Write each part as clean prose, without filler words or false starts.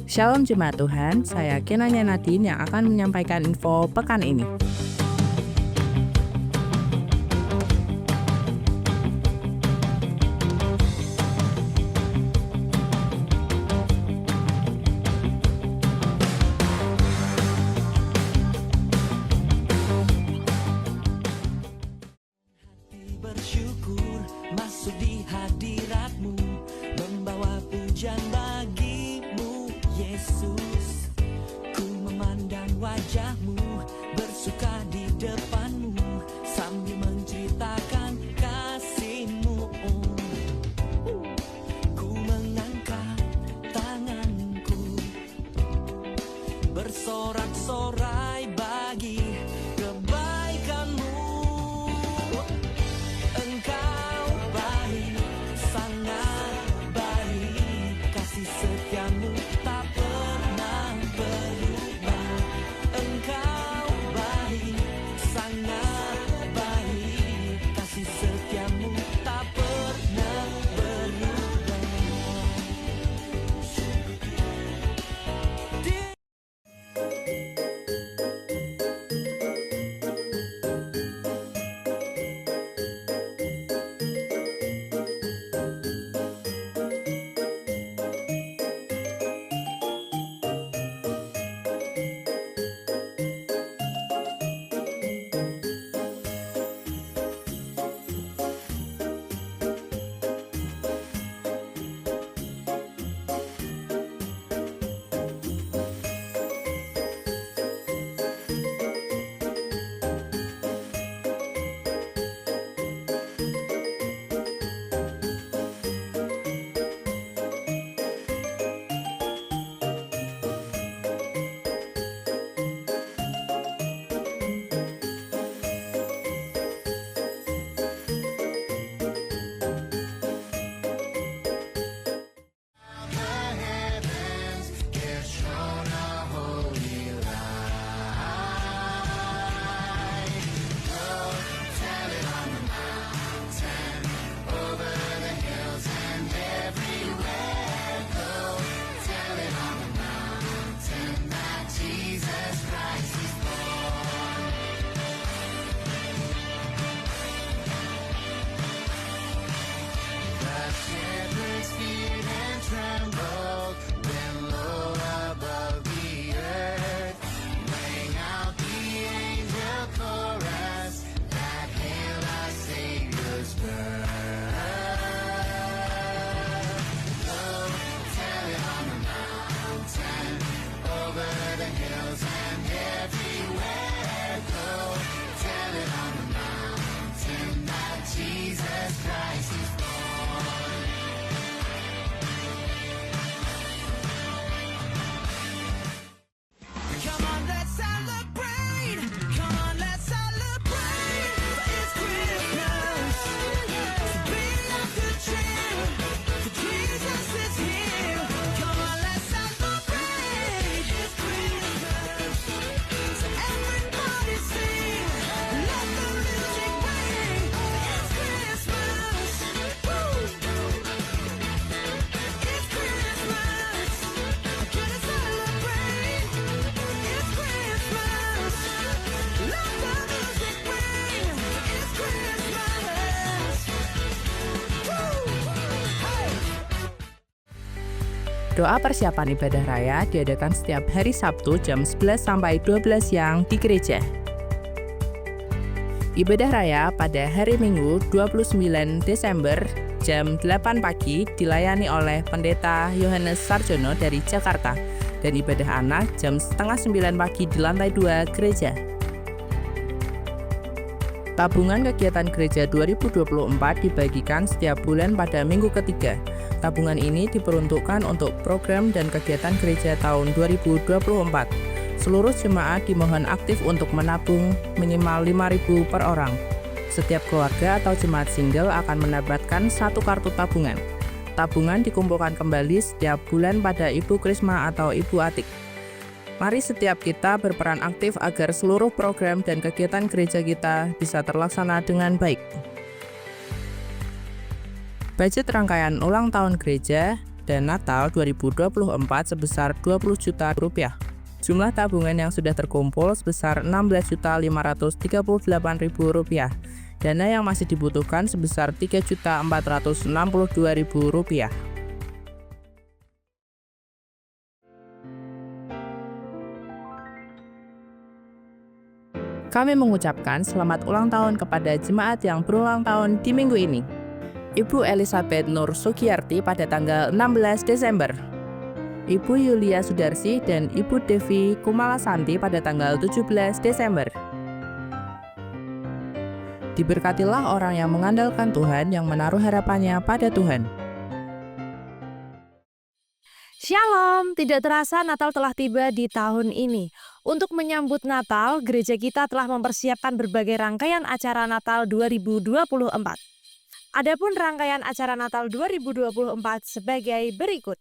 Shalom Jemaat Tuhan, saya Kenanya Nadine yang akan menyampaikan info pekan ini. Bersyukur masuk di hadirat-Mu, membawa pujian bagi-Mu, Yesus. Ku memandang wajah-Mu, bersuka di depan-Mu, sambil menceritakan kasih-Mu. Ku mengangkat tanganku, bersorak-sorai bagi kebaikan-Mu. Engkau baik, sangat baik, kasih setia-Mu tak pernah berubah. Engkau baik, sangat baik, kasih setia-Mu tak pernah berubah. Come on, let's celebrate. Come on, let's celebrate. For it's Christmas. So bring out the cheer. For Jesus is here. Come on, let's celebrate. It's Christmas. So everybody sing. Let the music ring. It's Christmas. Woo! It's Christmas. Gonna celebrate. It's Christmas. Let the music ring. It's Christmas. Woo! Hey! Doa persiapan ibadah raya diadakan setiap hari Sabtu jam 11 sampai 12 siang di gereja. Ibadah raya pada hari Minggu 29 Desember jam 8 pagi dilayani oleh Pendeta Yohanes Sarjono dari Jakarta, dan ibadah anak jam setengah 9 pagi di lantai 2 gereja. Tabungan kegiatan gereja 2024 dibagikan setiap bulan pada minggu ketiga. Tabungan ini diperuntukkan untuk program dan kegiatan gereja tahun 2024. Seluruh jemaat dimohon aktif untuk menabung minimal 5.000 per orang. Setiap keluarga atau jemaat single akan mendapatkan satu kartu tabungan. Tabungan dikumpulkan kembali setiap bulan pada Ibu Krisma atau Ibu Atik. Mari setiap kita berperan aktif agar seluruh program dan kegiatan gereja kita bisa terlaksana dengan baik. Budget rangkaian ulang tahun gereja dan Natal 2024 sebesar 20 juta rupiah. Jumlah tabungan yang sudah terkumpul sebesar 16.538.000 rupiah. Dana yang masih dibutuhkan sebesar 3.462.000 rupiah. Kami mengucapkan selamat ulang tahun kepada jemaat yang berulang tahun di minggu ini. Ibu Elizabeth Nur Sugiyarti pada tanggal 16 Desember. Ibu Yulia Sudarsi dan Ibu Devi Kumalasanti pada tanggal 17 Desember. Diberkatilah orang yang mengandalkan Tuhan, yang menaruh harapannya pada Tuhan. Shalom, tidak terasa Natal telah tiba di tahun ini. Untuk menyambut Natal, gereja kita telah mempersiapkan berbagai rangkaian acara Natal 2024. Adapun rangkaian acara Natal 2024 sebagai berikut.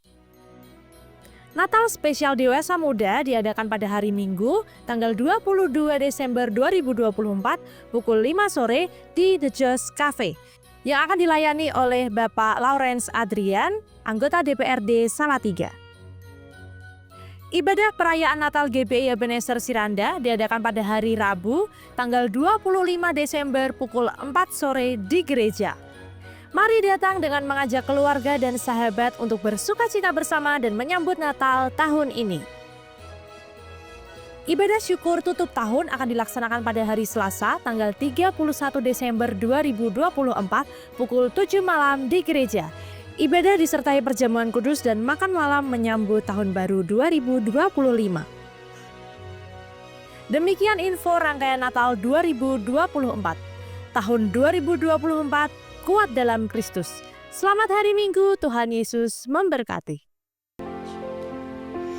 Natal spesial dewasa muda diadakan pada hari Minggu, tanggal 22 Desember 2024, pukul 5 sore di The Joss Cafe, yang akan dilayani oleh Bapak Lawrence Adrian, anggota DPRD Salatiga. Ibadah perayaan Natal GBI Ebenezer Siranda diadakan pada hari Rabu, tanggal 25 Desember pukul 4 sore di gereja. Mari datang dengan mengajak keluarga dan sahabat untuk bersukacita bersama dan menyambut Natal tahun ini. Ibadah syukur tutup tahun akan dilaksanakan pada hari Selasa, tanggal 31 Desember 2024, pukul 7 malam di gereja. Ibadah disertai perjamuan kudus dan makan malam menyambut Tahun Baru 2025. Demikian info rangkaian Natal 2024. Tahun 2024, kuat dalam Kristus. Selamat hari Minggu, Tuhan Yesus memberkati.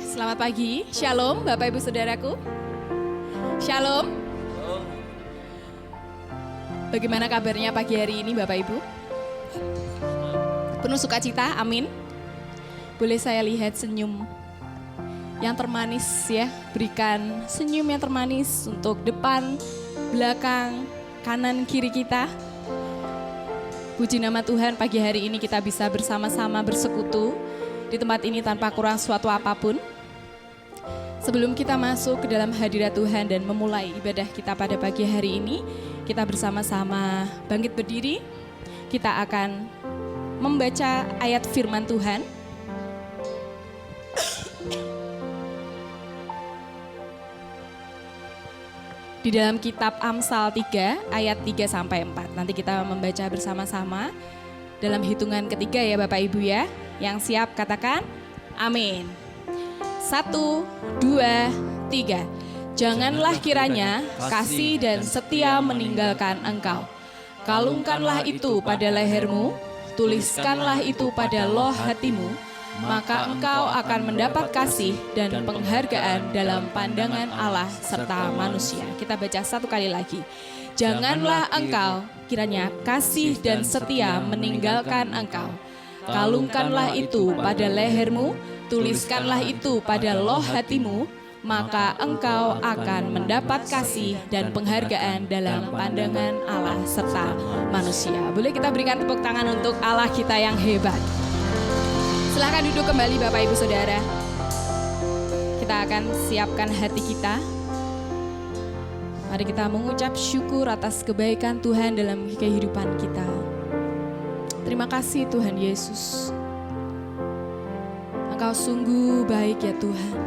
Selamat pagi, Shalom Bapak Ibu Saudaraku. Shalom. Bagaimana kabarnya pagi hari ini Bapak Ibu? Penuh sukacita, amin. Boleh saya lihat senyum yang termanis ya. Berikan senyum yang termanis untuk depan, belakang, kanan, kiri kita. Puji nama Tuhan, pagi hari ini kita bisa bersama-sama bersekutu di tempat ini tanpa kurang suatu apapun. Sebelum kita masuk ke dalam hadirat Tuhan dan memulai ibadah kita pada pagi hari ini, kita bersama-sama bangkit berdiri. Kita akan membaca ayat firman Tuhan. Di dalam kitab Amsal 3 ayat 3-4. Nanti kita membaca bersama-sama dalam hitungan ketiga ya Bapak Ibu ya. Yang siap katakan amin. 1, 2, 3. Janganlah kiranya kasih dan setia meninggalkan engkau. Kalungkanlah itu pada lehermu, tuliskanlah itu pada loh hatimu, maka engkau akan mendapat kasih dan penghargaan dalam pandangan Allah serta manusia. Kita baca satu kali lagi. Janganlah engkau kiranya kasih dan setia meninggalkan engkau. Kalungkanlah itu pada lehermu, tuliskanlah itu pada loh hatimu, maka engkau akan mendapat kasih dan penghargaan dalam pandangan Allah serta manusia. Boleh kita berikan tepuk tangan untuk Allah kita yang hebat. Silahkan duduk kembali Bapak Ibu Saudara. Kita akan siapkan hati kita. Mari kita mengucap syukur atas kebaikan Tuhan dalam kehidupan kita. Terima kasih Tuhan Yesus. Engkau sungguh baik ya Tuhan.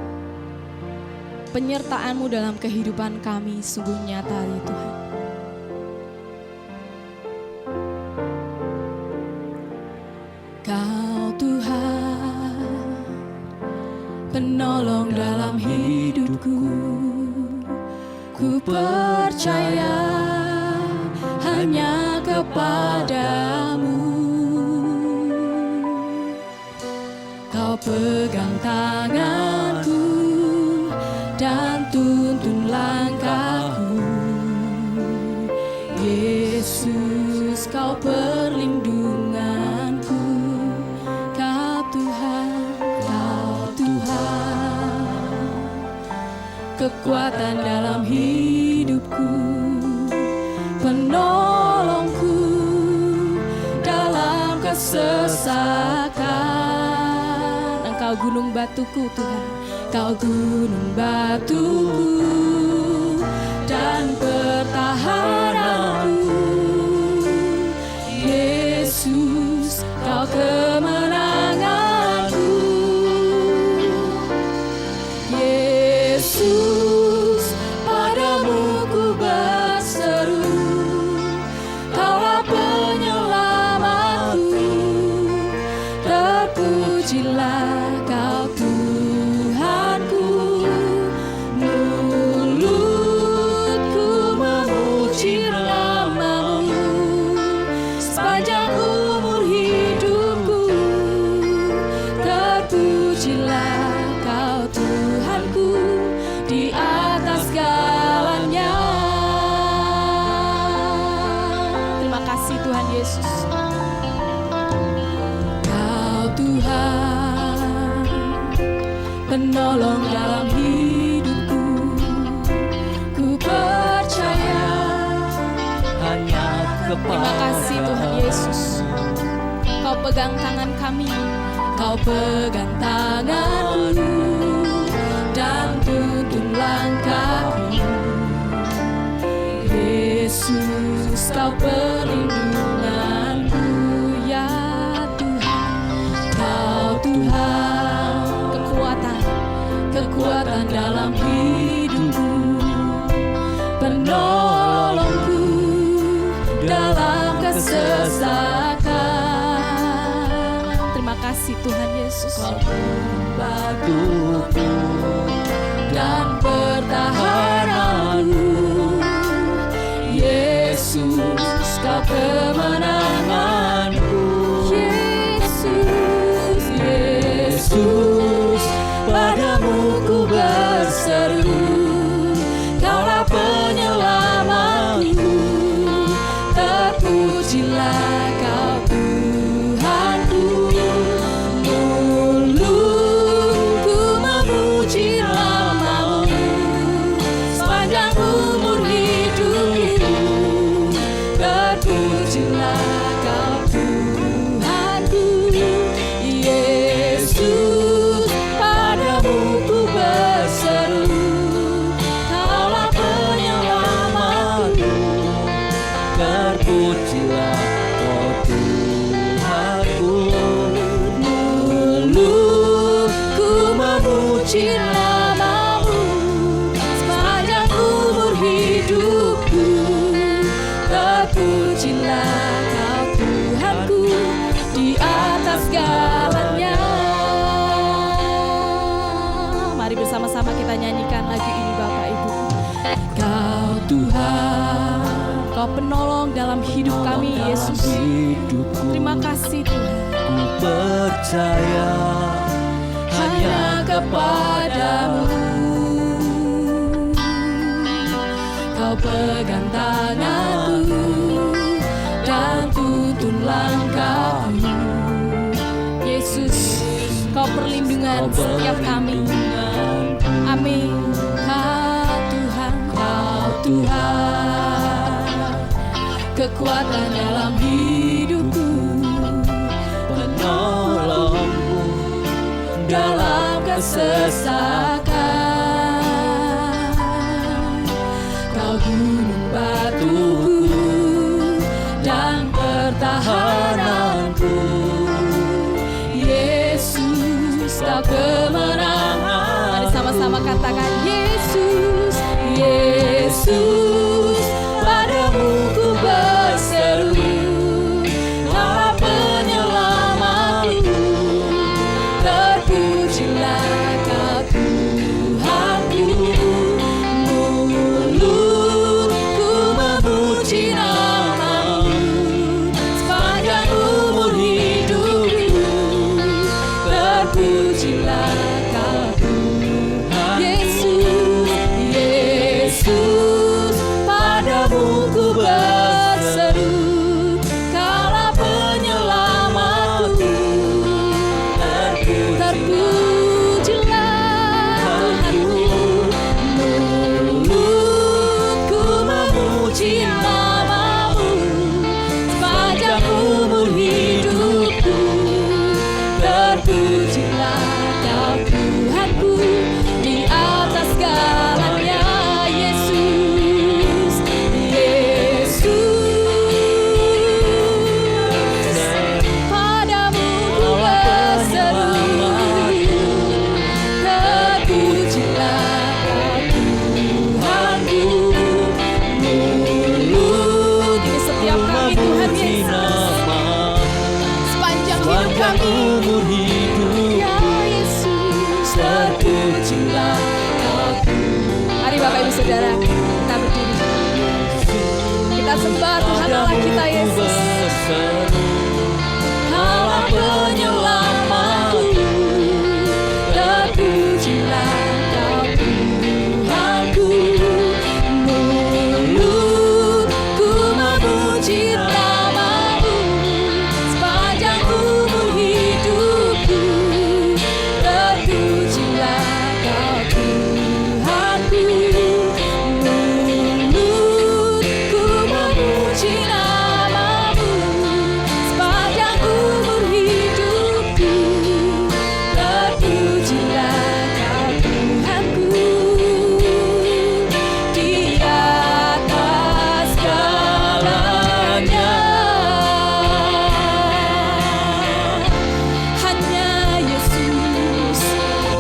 Penyertaan-Mu dalam kehidupan kami sungguh nyata ya Tuhan. Kau Tuhan, penolong dalam hidupku. Ku percaya hanya kepadamu. Kau pegang tanganku dan tuntun langkahku. Yesus, kau perlindunganku. Kau Tuhan, kekuatan dalam hidupku, penolongku dalam kesesakan. Kau gunung batuku Tuhan, Kau gunung batuku dan pertahananku. Yesus, Kau kemenanganku. Yesus, padamu ku berseru, Kaulah penyelamatku. Terpujilah Kau Tuhanku, mulutku memuji nama-Mu sepanjang umur hidupku. Terpujilah Kau Tuhanku di atas segalanya. Terima kasih Tuhan Yesus. Kau Tuhan, penolong dalam hidupku. Ku percaya hanya Terima kasih Tuhan Yesus. Kau pegang tangan kami, Kau pegang tanganku dan tuntun langkahku. Yesus, Kau perlindunganku ya Tuhan. Kau Tuhan, kekuatan dalam hidupku, penolongku dalam kesesakan. Terima kasih Tuhan Yesus. batuku Dan pertahananku, Yesus, Kau kemenanganku. Yesus, Yesus, padamu ku berseru, Kaulah penyelamatku. Terpujilah Kau Tuhanku, mulutku memuji nama-Mu sepanjang umur hidupku. Terpujilah Kau Tuhanku, Yesus, padamu ku berseru, Kaulah penyelamatku. terpujilah oh Tuhanku, Mulutku memuji nama-Mu sepanjang umur hidupku. Terpujilah Kau Tuhanku di atas segalanya. Mari bersama-sama kita nyanyikan lagu ini Bapak Ibu. Kau Tuhan, Kau penolong dalam hidup kami Yesus. hidupku. Terima kasih Tuhan. Ku percaya Hanya kepadamu Kau pegang tanganku dan tuntun langkahku. Yesus, Kau perlindungan setiap kami. Amin. Kau Tuhan, Kau Tuhan, kekuatan dalam hidupku, penolongku dalam kesesakan. Kau gunung batuku dan pertahananku. Yesus, Kau kemenangan. Mari sama-sama katakan Yesus, Yesus, padamu ku berseru, Kaulah penyelamatku. Terpujilah Kau Tuhanku, mulutku memuji nama-Mu sepanjang umur hidupku. Terpujilah Kau Tuhan. Yesus, Yesus, padamu ku berseru, Kaulah penyelamatku. Terpujilah terpujilah Kau Tuhan. Mari Bapak Ibu Saudara, kita berdiri. Kita sembah Tuhan Allah kita Yesus. Allah penyelamatku, terpujilah Kau Tuhanku. Mulutku memuji nama-Mu sepanjang umur hidupku. Terpujilah Kau Tuhanku. Mulutku memuji nama-Mu sepanjang umur hidupku. Terpujilah Kau Tuhanku. Di atas segalanya, hanya Yesus,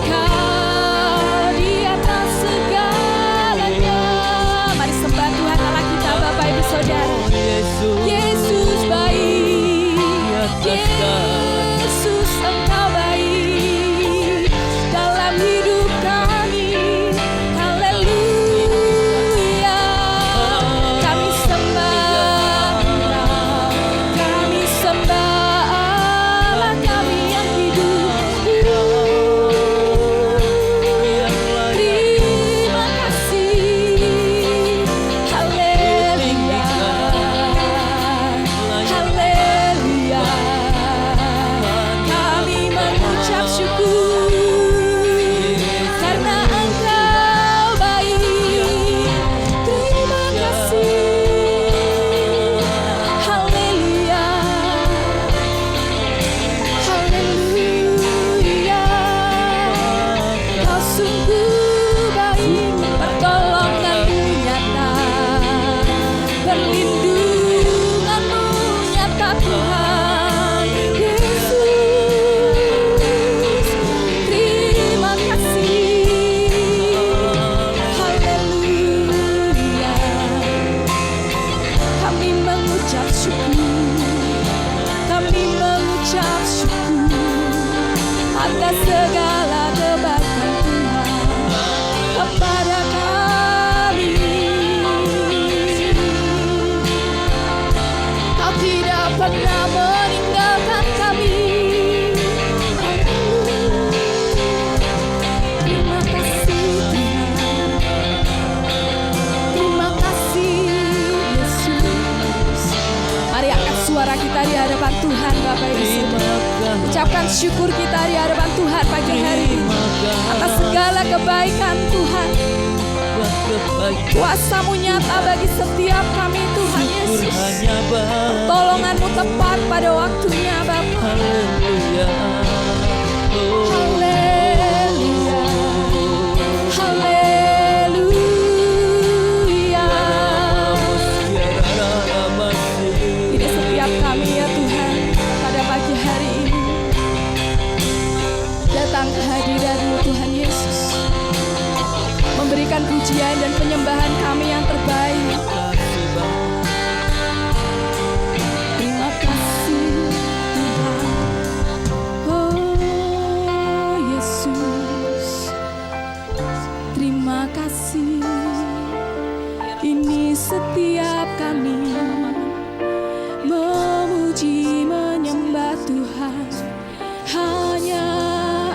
Kau di atas segalanya. Mari sembah Tuhan Allah kita Bapak Ibu Saudara. Yesus baik, Yesus Engkau baik dalam hidup kami. Haleluya, kami sembah Engkau, kami sembah Allah kami yang hidup. Terima kasih, haleluya, haleluya. Kami mengucap syukur karena Engkau baik. Terima kasih, haleluya, haleluya. Kau sungguh baik, pertolongan-Mu nyata, perlindungan-Mu nyata Tuhan Yesus. Terima kasih, haleluya. Kami mengucap syukur, kami mengucap syukur atas segala kebaikan Tuhan kepada kami. Kau tidak pernah meninggalkan kami. Terima kasih Tuhan, terima kasih Yesus. Mari angkat suara kita di hadapan Tuhan Bapak Ibu Saudara. Ucapkan syukur kita di hadapan Tuhan pagi hari ini atas segala kebaikan Tuhan. Kuasa-Mu nyata bagi setiap kami Tuhan Yesus. Pertolongan-Mu tepat pada waktunya Bapa. Haleluya, haleluya. Ini setiap kami ya Tuhan pada pagi hari ini datang ke hadirat-Mu Tuhan Yesus, memberikan pujian dan penyembahan kami yang terbaik. Terima kasih Tuhan, oh Yesus. Terima kasih, ini setiap kami memuji menyembah Tuhan. Hanya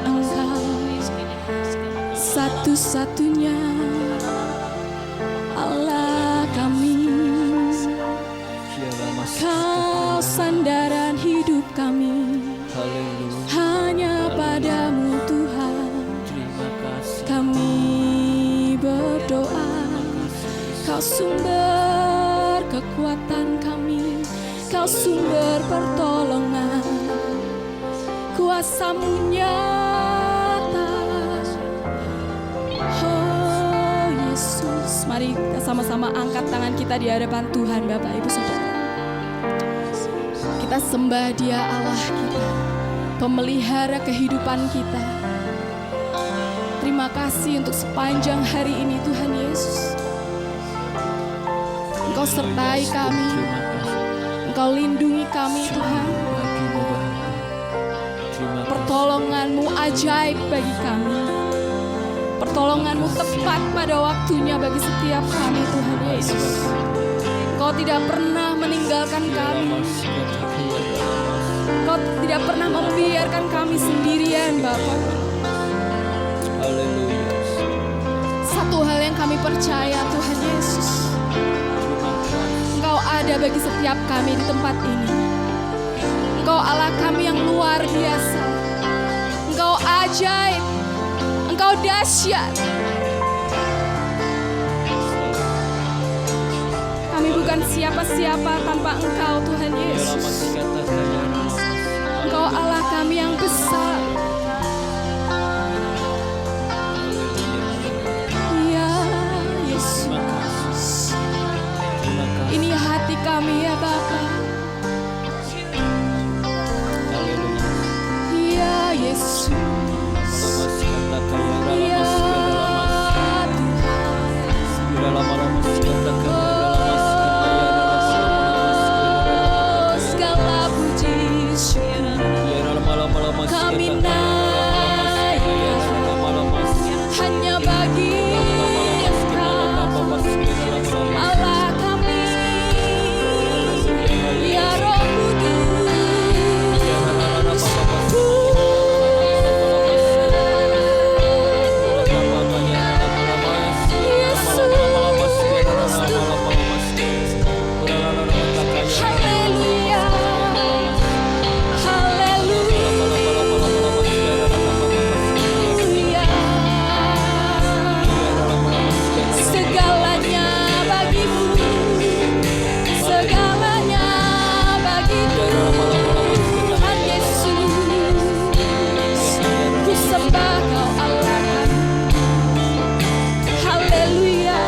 Engkau satu-satunya Allah kami. Kau sandaran hidup kami. Hanya padamu Tuhan kami berdoa. Kau sumber kekuatan kami, Kau sumber pertolongan. Kuasa-Mu nyata, oh Yesus. Mari kita sama-sama angkat tangan kita di hadapan Tuhan Bapak Ibu Saudara. Kita sembah Dia Allah kita, pemelihara kehidupan kita. Terima kasih untuk sepanjang hari ini Tuhan Yesus. Engkau sertai kami, Engkau lindungi kami Tuhan. Pertolongan-Mu ajaib bagi kami. Pertolongan-Mu tepat pada waktunya bagi setiap kami Tuhan Yesus. Engkau tidak pernah meninggalkan kami. Engkau tidak pernah membiarkan kami sendirian Bapa. Haleluya. Satu hal yang kami percaya Tuhan Yesus, Engkau ada bagi setiap kami di tempat ini. Engkau Allah kami yang luar biasa. Engkau ajaib. Engkau dahsyat. Kami bukan siapa-siapa tanpa Engkau Tuhan Yesus. Engkau Allah kami yang besar. Ya Yesus, ini hati kami ya Bapa. Ya Yesus, ya segala puji syukur kami naikkan hanya bagi Engkau, Allah kami, ya Roh Haleluya, haleluya, segalanya bagimu, segalanya bagiku, Tuhan Yesus, ku sembah Kau Allah kami, haleluya.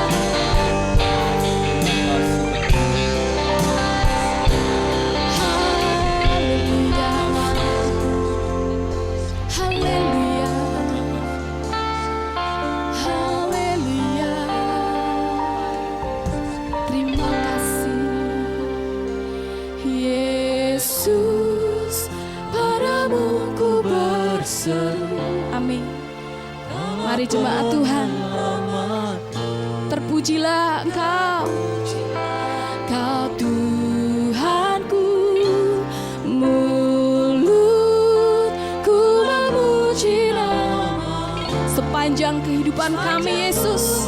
Haleluya, haleluya, terima kasih Yesus, padamu ku berseru. Amin. Mari jemaat Tuhan, terpujilah Engkau, Kau Tuhanku, mulutku memuji nama. Sepanjang kehidupan kami Yesus,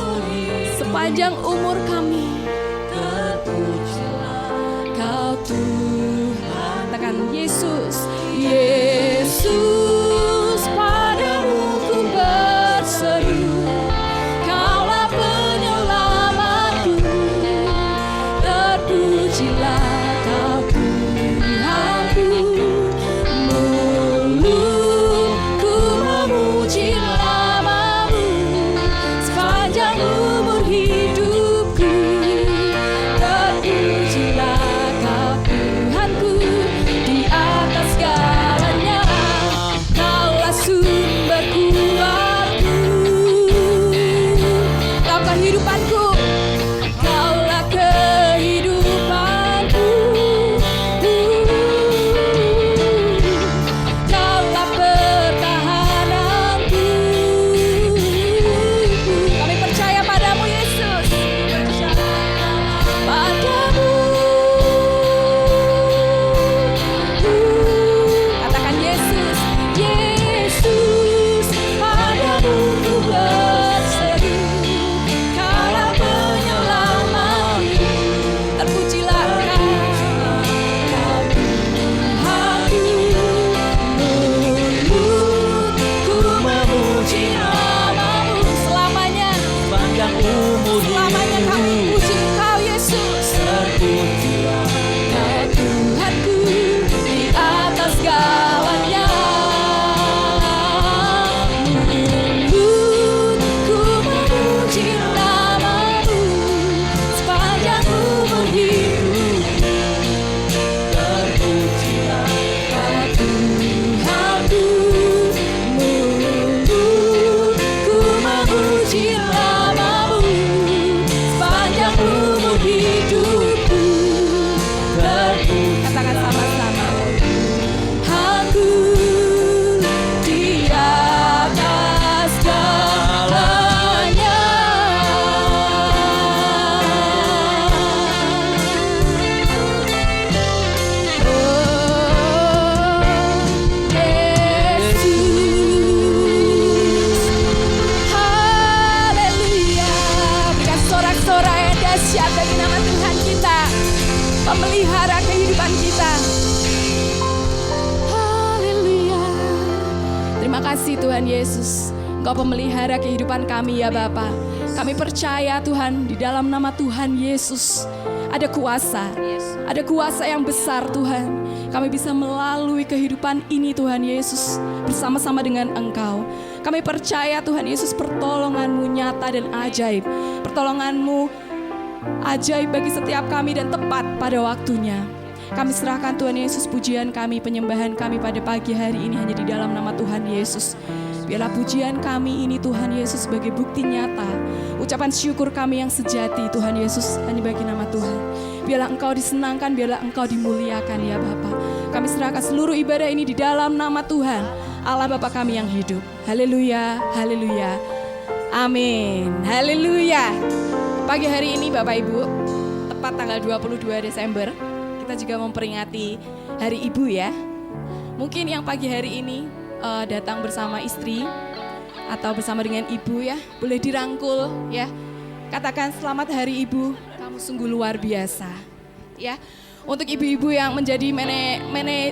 sepanjang umur kami, Kau Tuhan. Katakan Yesus, Yesus, padamu ku berseru. Kaulah penyelamatku, terpujilah Kau Tuhanku, mulutku memuji nama-Mu sepanjang umur hidupku, terpujilah Kau Tuhanku di atas segalanya. Tuhan Yesus, Engkau pemelihara kehidupan kami ya Bapa. Kami percaya Tuhan, di dalam nama Tuhan Yesus ada kuasa yang besar Tuhan. Kami bisa melalui kehidupan ini Tuhan Yesus bersama-sama dengan Engkau. Kami percaya Tuhan Yesus, pertolongan-Mu nyata dan ajaib. Pertolongan-Mu ajaib bagi setiap kami dan tepat pada waktunya. Kami serahkan Tuhan Yesus pujian kami, penyembahan kami pada pagi hari ini hanya di dalam nama Tuhan Yesus. Biarlah pujian kami ini Tuhan Yesus sebagai bukti nyata, ucapan syukur kami yang sejati Tuhan Yesus hanya bagi nama Tuhan. Biarlah Engkau disenangkan, biarlah Engkau dimuliakan ya Bapa. Kami serahkan seluruh ibadah ini di dalam nama Tuhan, Allah Bapa kami yang hidup. Haleluya, haleluya, amin, haleluya. Pagi hari ini Bapak Ibu, tepat tanggal 22 Desember, kita juga memperingati Hari Ibu ya. Mungkin yang pagi hari ini datang bersama istri atau bersama dengan ibu ya, boleh dirangkul ya. Katakan selamat Hari Ibu, kamu sungguh luar biasa ya. Untuk ibu-ibu yang menjadi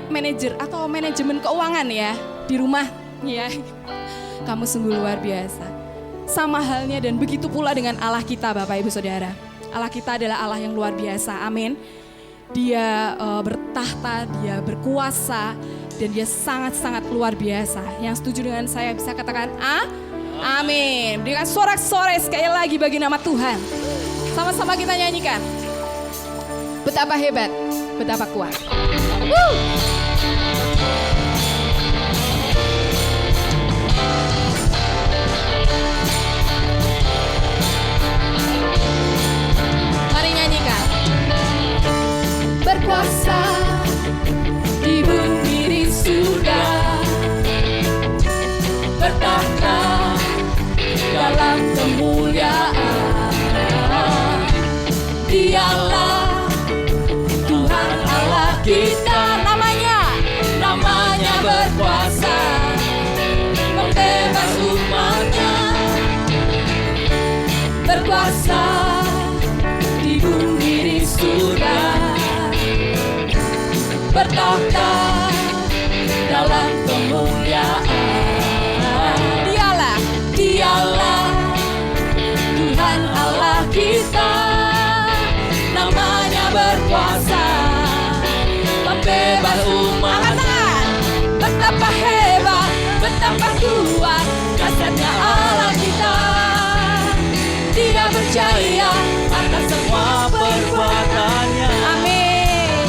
manajer atau manajemen keuangan ya di rumah ya, kamu sungguh luar biasa. Sama halnya dan begitu pula dengan Allah kita Bapak Ibu Saudara. Allah kita adalah Allah yang luar biasa, amin. Dia bertahta, dia berkuasa, dan dia sangat-sangat luar biasa. Yang setuju dengan saya bisa katakan amin. Dengan sorak-sorai sekali lagi bagi nama Tuhan. Sama-sama kita nyanyikan. Betapa hebat, betapa kuat. Mari nyanyikan. Berkuasa di bumi di surga, bertahta dalam kemuliaan. Dialah Tuhan Allah kita, namanya berkuasa, membebas umatnya. Berkuasa di bumi di surga, bertahta dalam kemuliaan. Dialah Tuhan Allah kita, namanya berkuasa, membebas umat. Betapa hebat, betapa kuat dasarnya Allah kita. Dia berjaya atas semua perbuatannya. Amin.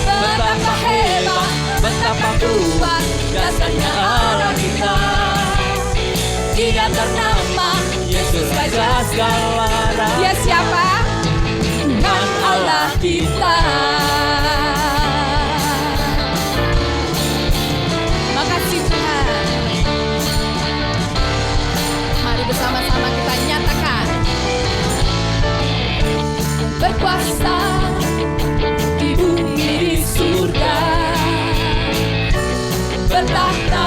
Betapa hebat, betapa kuat dasarnya Allah kita. Dia ternama Yesus Raja segala raja. Dia siapa? Tuhan Allah kita. Makasih Tuhan. Mari bersama-sama kita nyatakan. Berkuasa di bumi di surga, bertahta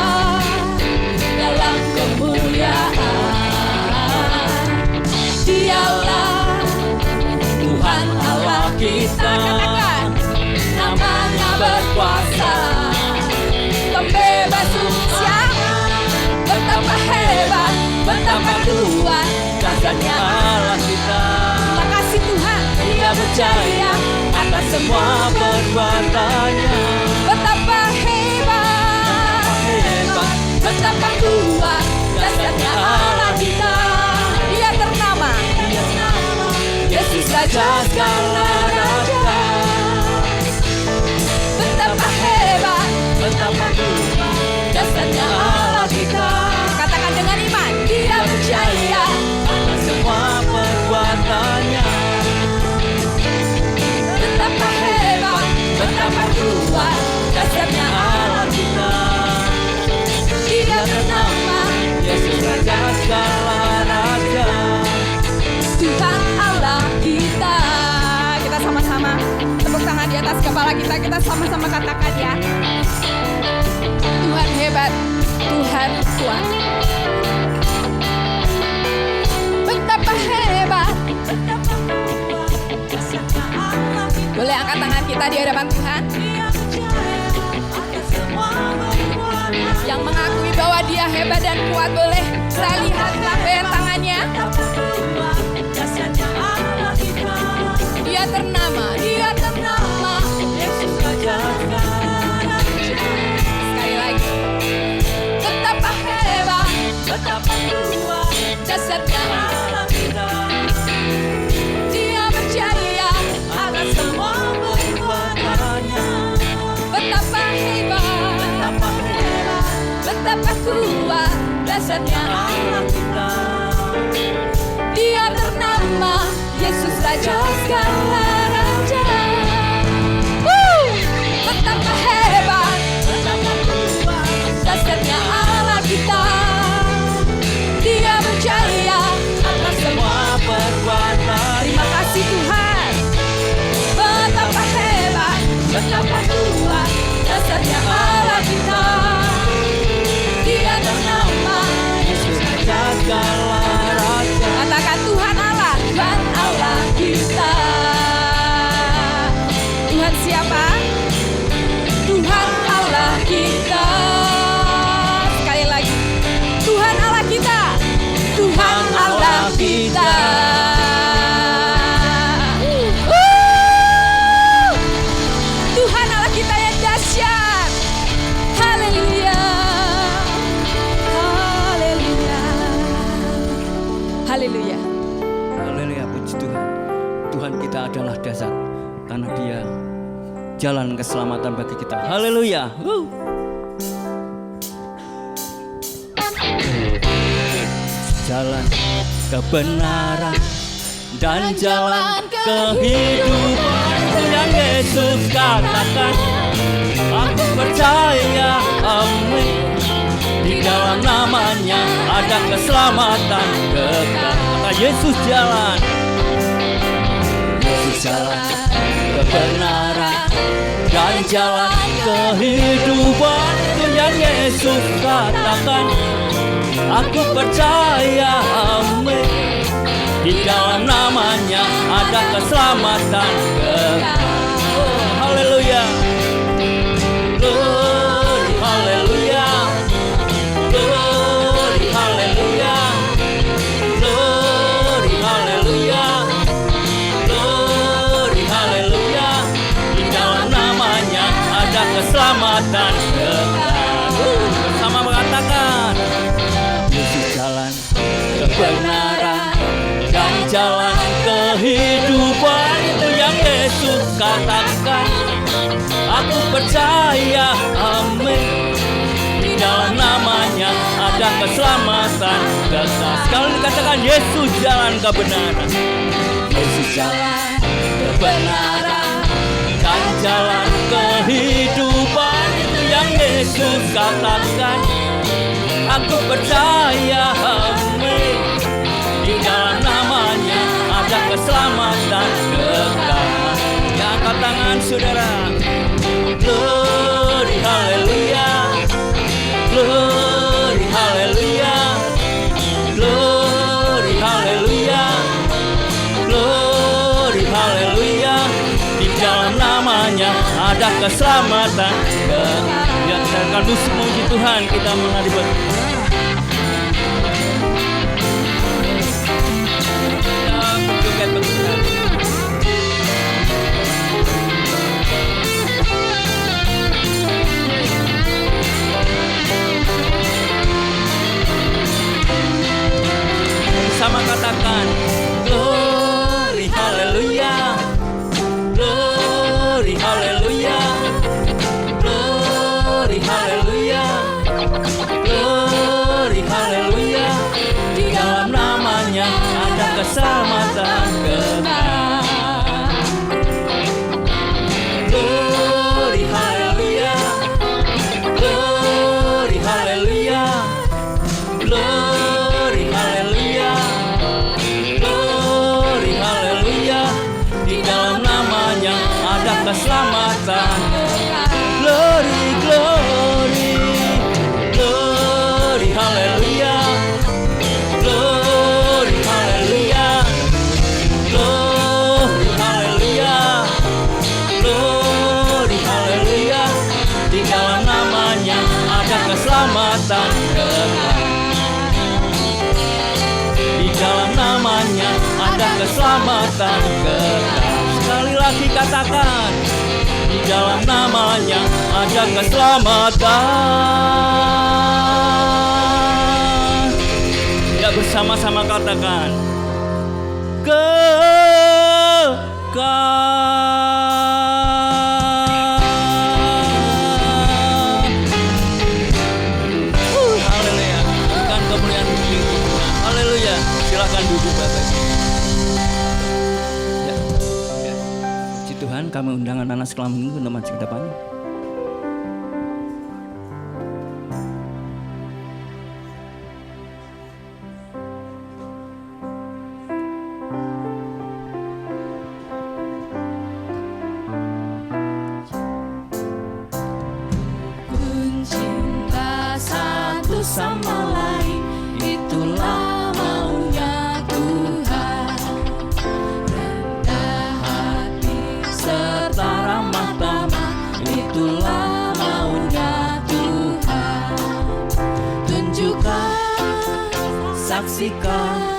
dalam kemuliaan. Dialah Tuhan Allah kita, namanya berkuasa, pembebas umat. Betapa hebat, betapa kuat dasarnya Allah kita. Makasih Tuhan, Dia berjaya atas semua perbuatannya. Betapa hebat, betapa kuat dasarnya Allah kita. Dia ternama Yesus Raja segala raja. Betapa hebat, betapa kuat dasarnya Allah kita. Katakan dengan iman, Dia berjaya atas semua perbuatannya. Betapa hebat, betapa kuat dasarnya Allah kita. Dia ternama Yesus Raja segala raja. Tuhan Allah kita. Kita sama-sama tepuk tangan di atas kepala kita. Kita sama-sama katakan ya. Tuhan hebat, Tuhan kuat. Betapa hebat, betapa kuat dasarnya Allah kita. Boleh angkat tangan kita di hadapan Tuhan. Yang mengakui bahwa Dia hebat. betapa kuat dasarnya Allah kita. Dia percaya akan semua Perbuatannya betapa hebat, betapa hebat betapa kuat dasarnya Allah kita. Dia bernama Yesus Raja segala raja. Betapa hebat, Betapa kuat dasarnya Allah kita. Dia percaya akan semua. semua perbuatan. Terima kasih Tuhan. Betapa hebat, betapa kuat dasarnya Allah kita. Dia bernama Yesus Raja segala raja. Katakan Tuhan Allah kita. Tuhan siapa? Tuhan Allah kita. Sekali lagi. Tuhan Allah kita. Tuhan Allah kita. Tuhan Allah kita yang dahsyat. Haleluya. Haleluya. Haleluya. Haleluya, puji Tuhan. Tuhan kita adalah dasar, karena Dia jalan keselamatan bagi kita. Haleluya. Jalan kebenaran dan jalan kehidupan yang Yesus katakan. Aku percaya, amin. Di dalam namanya ada keselamatan kekal. Kata Yesus jalan. Yesus jalan kebenaran dan jalan kehidupan. Itu yang Yesus katakan. Aku percaya, amin. Di dalam namanya ada keselamatan kekal. Oh, haleluya. Glory, haleluya. Glory, haleluya. Glory, haleluya. Glory, haleluya. Di dalam namanya ada keselamatan kekal. Bersama mengatakan, Yesus jalan kebenaran dan jalan kehidupan. Itu yang Yesus katakan. Aku percaya, amin. Di dalam namanya ada keselamatan kekal. Sekali dikatakan, Yesus jalan kebenaran. Yesus jalan kebenaran dan jalan kehidupan. Itu yang Yesus katakan. Aku percaya, amin. Di dalam namanya ada keselamatan kekal. Ya, angkat tangan saudara. Glory, haleluya. Glory, haleluya. Glory, haleluya. Glory, haleluya. Di dalam namanya ada keselamatan kekal. Ya, silakan musik memuji Tuhan, kita menari bersama. Ya, berjoget bersama. Bersama katakan, glory, haleluya. Glory, haleluya. Glory, haleluya. Glory, haleluya. Di dalam namanya ada keselamatan kekal. Glory, haleluya. Glory, haleluya. Glory, haleluya. Glory, haleluya. Di dalam namanya ada keselamatan. Glory, glory. Glory, haleluya. Glory, haleluya. Glory, haleluya. Glory, haleluya. Di dalam namanya ada keselamatan kekal. Di dalam namanya ada keselamatan kekal. Sekali lagi katakan, di dalam namanya ada keselamatan juga bersama-sama katakan haleluya. Berikan kemuliaan bagi Tuhan. Haleluya. Silakan duduk Bapak Ibu. Ya. Puji Tuhan, kami undang anak-anak sekolah minggu untuk maju ke depan. Cinta satu sama lain, itulah maunya Tuhan. Rendah hati serta ramah tamah, itulah maunya Tuhan. Tunjukkan, saksikan,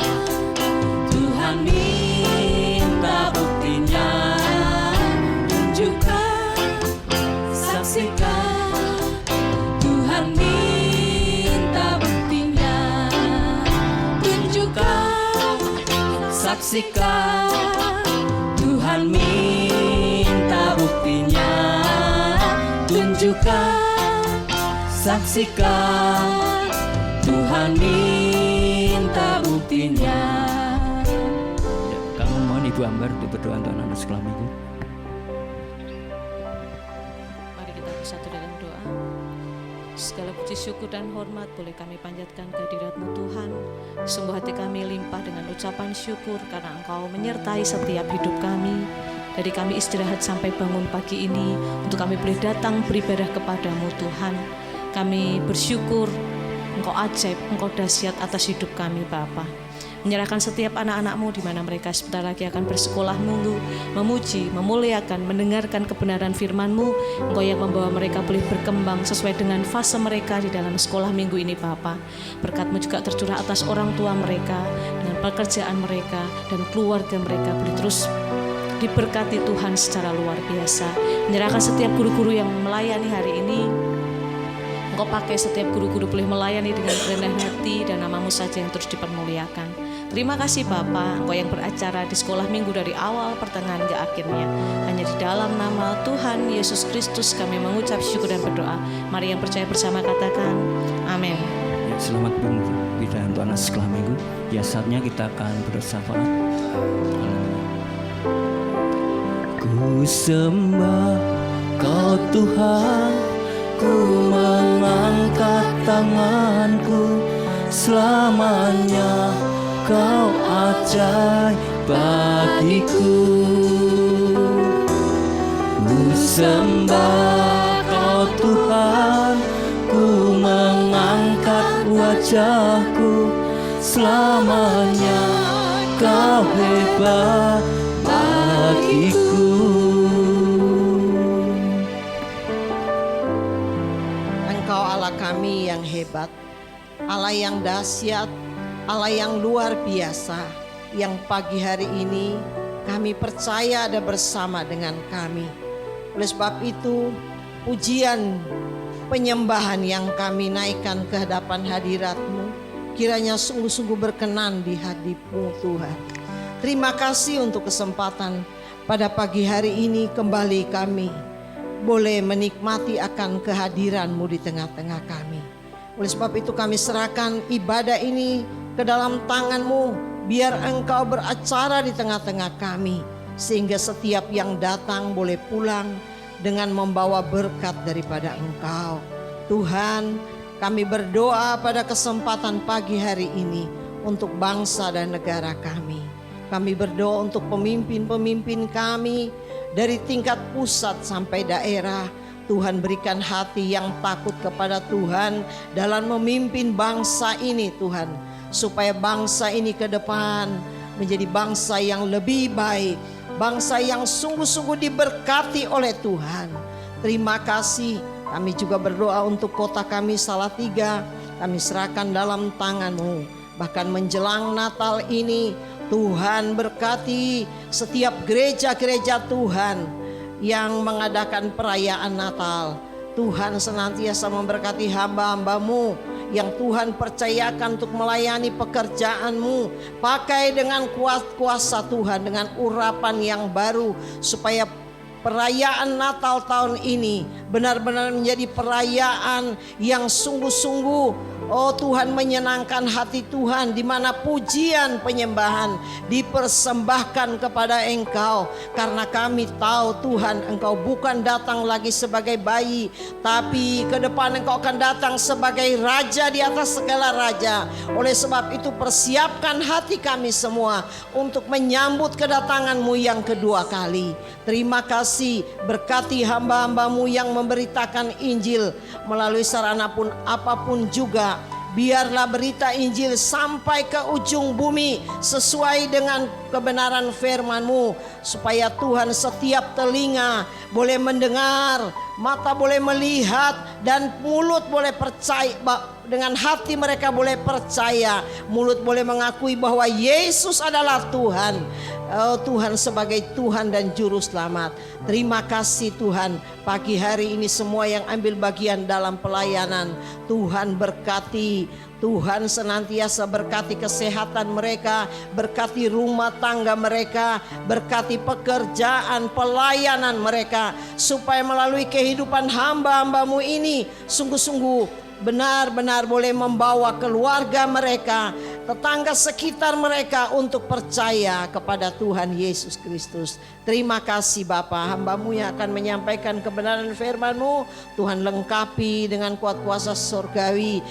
Tuhan minta buktinya. Tunjukkan, saksikan, Tuhan minta buktinya. Tunjukkan, saksikan, Tuhan minta buktinya. Tunjukkan, saksikan, Tuhan minta buktinya. Ya, kami mohon Ibu Ambar untuk berdoa untuk anak-anak sekolah minggu. Mari kita bersatu dalam doa. Segala puji syukur dan hormat boleh kami panjatkan kehadirat-Mu Tuhan. Sungguh hati kami limpah dengan ucapan syukur karena Engkau menyertai setiap hidup kami. Dari kami istirahat sampai bangun pagi ini, untuk kami boleh datang beribadah kepada-Mu Tuhan. Kami bersyukur Engkau ajaib, Engkau dahsyat atas hidup kami Bapa. Menyerahkan setiap anak-anak-Mu di mana mereka sebentar lagi akan bersekolah minggu, memuji, memuliakan, mendengarkan kebenaran firman-Mu. Engkau yang membawa mereka boleh berkembang sesuai dengan fase mereka di dalam sekolah minggu ini Bapa. Berkat-Mu juga tercurah atas orang tua mereka, dengan pekerjaan mereka dan keluarga mereka boleh terus diberkati Tuhan secara luar biasa. Menyerahkan setiap guru-guru yang melayani hari ini, Engkau pakai setiap guru-guru boleh melayani dengan rendah hati dan nama-Mu saja yang terus dipermuliakan. Terima kasih Bapa, Engkau yang beracara di sekolah minggu dari awal, pertengahan hingga akhirnya. Hanya di dalam nama Tuhan Yesus Kristus kami mengucap syukur dan berdoa. Mari yang percaya bersama katakan amin. Ya, selamat berbicara untuk anak sekolah minggu. Ya, saatnya kita akan bersyafaat. Ku sembah Kau Tuhan, ku mengangkat tanganku, selamanya Kau ajaib bagiku. Ku sembah Kau Tuhan, ku mengangkat wajahku, selamanya Kau hebat bagiku. Engkau Allah kami yang hebat, Allah yang dahsyat, Allah yang luar biasa, yang pagi hari ini kami percaya ada bersama dengan kami. Oleh sebab itu, pujian penyembahan yang kami naikkan ke hadapan hadirat-Mu, kiranya sungguh-sungguh berkenan di hadirat-Mu Tuhan. Terima kasih untuk kesempatan pada pagi hari ini kembali kami boleh menikmati akan kehadiran-Mu di tengah-tengah kami. Oleh sebab itu kami serahkan ibadah ini ke dalam tangan-Mu, biar Engkau beracara di tengah-tengah kami, sehingga setiap yang datang boleh pulang dengan membawa berkat daripada Engkau. Tuhan, kami berdoa pada kesempatan pagi hari ini untuk bangsa dan negara kami. Kami berdoa untuk pemimpin-pemimpin kami dari tingkat pusat sampai daerah. Tuhan berikan hati yang takut kepada Tuhan dalam memimpin bangsa ini Tuhan, supaya bangsa ini ke depan menjadi bangsa yang lebih baik, bangsa yang sungguh-sungguh diberkati oleh Tuhan. Terima kasih. Kami juga berdoa untuk kota kami Salatiga, kami serahkan dalam tangan-Mu. Bahkan menjelang Natal ini, Tuhan berkati setiap gereja-gereja Tuhan yang mengadakan perayaan Natal. Tuhan senantiasa memberkati hamba-hambamu yang Tuhan percayakan untuk melayani pekerjaanmu. Pakai dengan kuasa Tuhan, dengan urapan yang baru, supaya perayaan Natal tahun ini benar-benar menjadi perayaan yang sungguh-sungguh, oh Tuhan, menyenangkan hati Tuhan, di mana pujian penyembahan dipersembahkan kepada Engkau. Karena kami tahu Tuhan, Engkau bukan datang lagi sebagai bayi, tapi ke depan Engkau akan datang sebagai Raja di atas segala raja. Oleh sebab itu persiapkan hati kami semua untuk menyambut kedatangan-Mu yang kedua kali. Terima kasih, berkati hamba-hambamu yang memberitakan Injil melalui sarana pun apapun juga. Biarlah berita Injil sampai ke ujung bumi sesuai dengan kebenaran firman-Mu, supaya Tuhan setiap telinga boleh mendengar, mata boleh melihat, dan mulut boleh percaya, dengan hati mereka boleh percaya, mulut boleh mengakui bahwa Yesus adalah Tuhan. Oh Tuhan, sebagai Tuhan dan Juru Selamat. Terima kasih Tuhan, pagi hari ini semua yang ambil bagian dalam pelayanan, Tuhan berkati. Tuhan senantiasa berkati kesehatan mereka, berkati rumah tangga mereka, berkati pekerjaan, pelayanan mereka, supaya melalui kehidupan hamba-hambamu ini sungguh-sungguh benar-benar boleh membawa keluarga mereka, tetangga sekitar mereka untuk percaya kepada Tuhan Yesus Kristus. Terima kasih Bapa, hamba-Mu yang akan menyampaikan kebenaran firman-Mu, Tuhan lengkapi dengan kuat kuasa surgawi.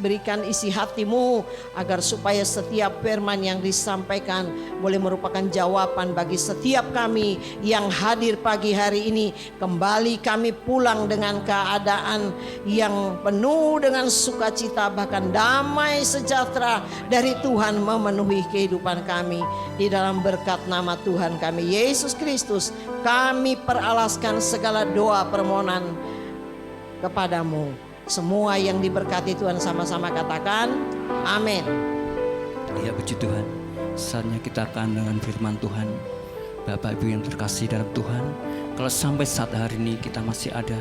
Berikan isi hati-Mu, agar supaya setiap firman yang disampaikan boleh merupakan jawaban bagi setiap kami yang hadir pagi hari ini. Kembali kami pulang dengan keadaan yang penuh dengan sukacita, bahkan damai sejahtera dari Tuhan memenuhi kehidupan kami. Di dalam berkat nama Tuhan kami Yesus Kristus, kami peralaskan segala doa permohonan kepadamu. Semua yang diberkati Tuhan sama-sama katakan amin. Ya, puji Tuhan. Saatnya kita akan dengan firman Tuhan. Bapak Ibu yang terkasih dalam Tuhan, kalau sampai saat hari ini kita masih ada,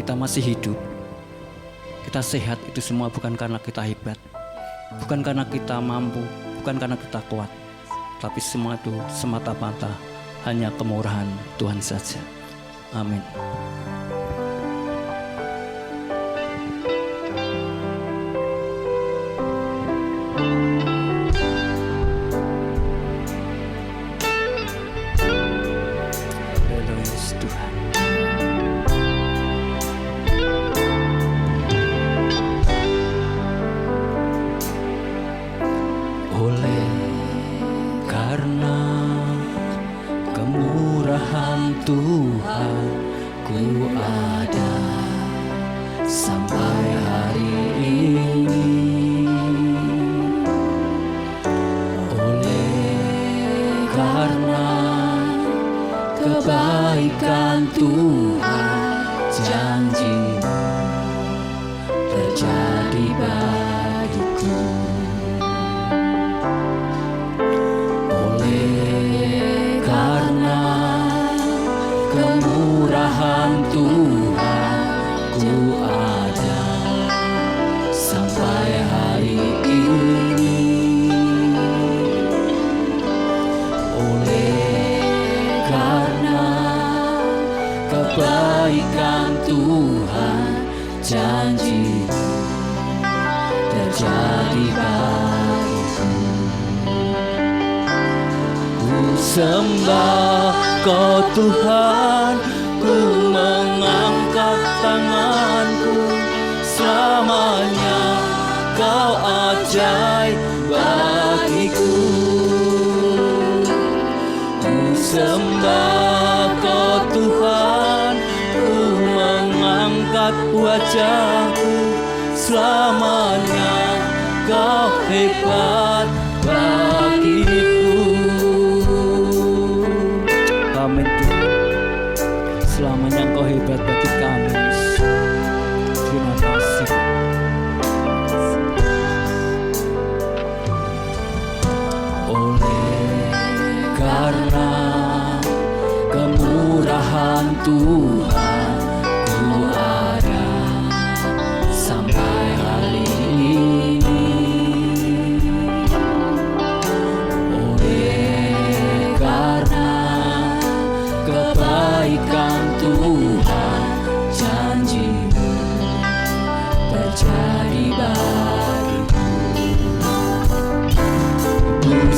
kita masih hidup, kita sehat, itu semua bukan karena kita hebat, bukan karena kita mampu, bukan karena kita kuat, tapi semua itu semata-mata hanya kemurahan Tuhan saja. Amin. Tuhan, ku ada sampai hari ini. Oleh karena kebaikan Tuhan, janji-Mu terjadi bagiku. Oleh karena kemurahan Tuhan, ku ada sampai hari ini. Oleh karena kebaikan Tuhan, janji terjadi bagiku. Ku sembah Kau Tuhan, ku mengangkat tanganku, selamanya Kau ajaib bagiku. Ku sembah Kau Tuhan, ku mengangkat wajahku, selamanya Kau hebat bagiku. Amin Tuhan, selamanya Engkau hebat bagi kami. Terima kasih. Oleh karena kemurahan Tuhan, ku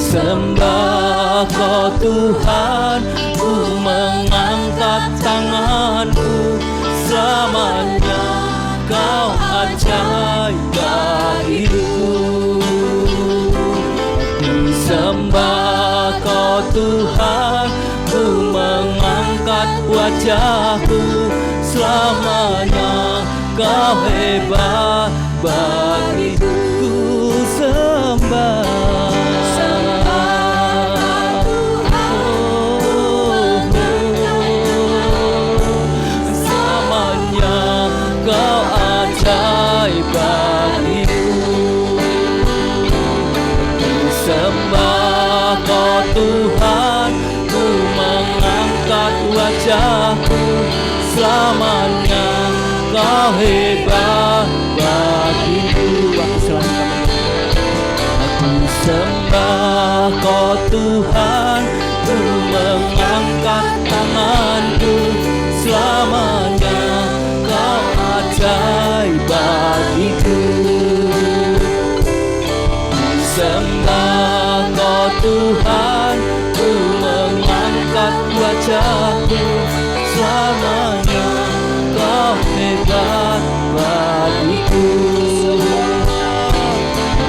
sembah Kau Tuhan, ku mengangkat tanganku, selamanya Kau ajaib bagiku. Ku sembah Kau Tuhan, ku mengangkat wajahku, selamanya Kau hebat bagiku. Ku sembah Tuhan, ku mengangkat wajahku, selamanya Kau hebat bagiku. Aku sembah Kau Tuhan, ku mengangkat tanganku, selamanya Kau ajaib bagiku. Sembah Kau Tuhan, ku mengangkat wajahku, selamanya Kau hebat bagiku.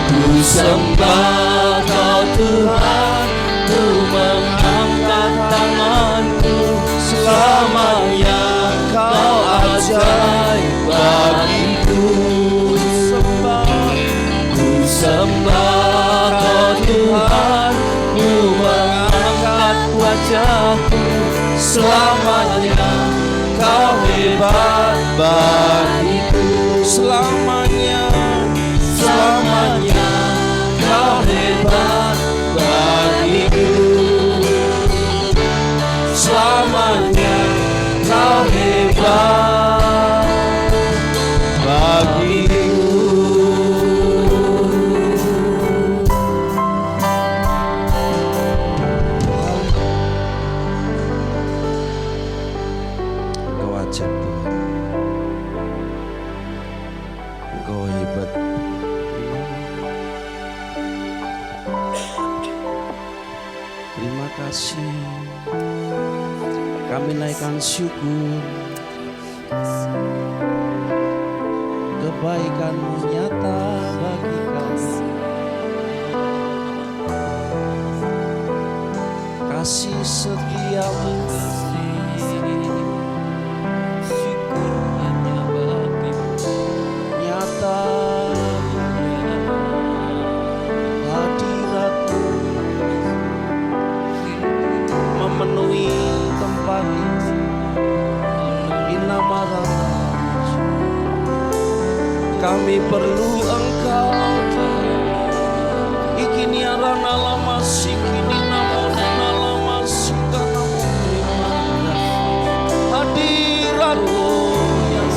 Ku sembah Kau Tuhan, ku mengangkat tanganku, selamanya Kau ajaib bagiku. Ku sembah Kau Tuhan, ku mengangkat wajahku, selamanya Kau hebat bagiku. Selamanya, selamanya Kau hebat bagiku. Selamanya Kau hebat bagiku. Kami naikkan syukur, kebaikan-Mu nyata bagi kami. Kasih setia-Mu syukur hanya bagi-Mu, nyata hadirat-Mu memenuhi tempat ini. Inama kami perlu Engkau. Ikini arana lama sikini namona lama sikana hadirat-Mu yang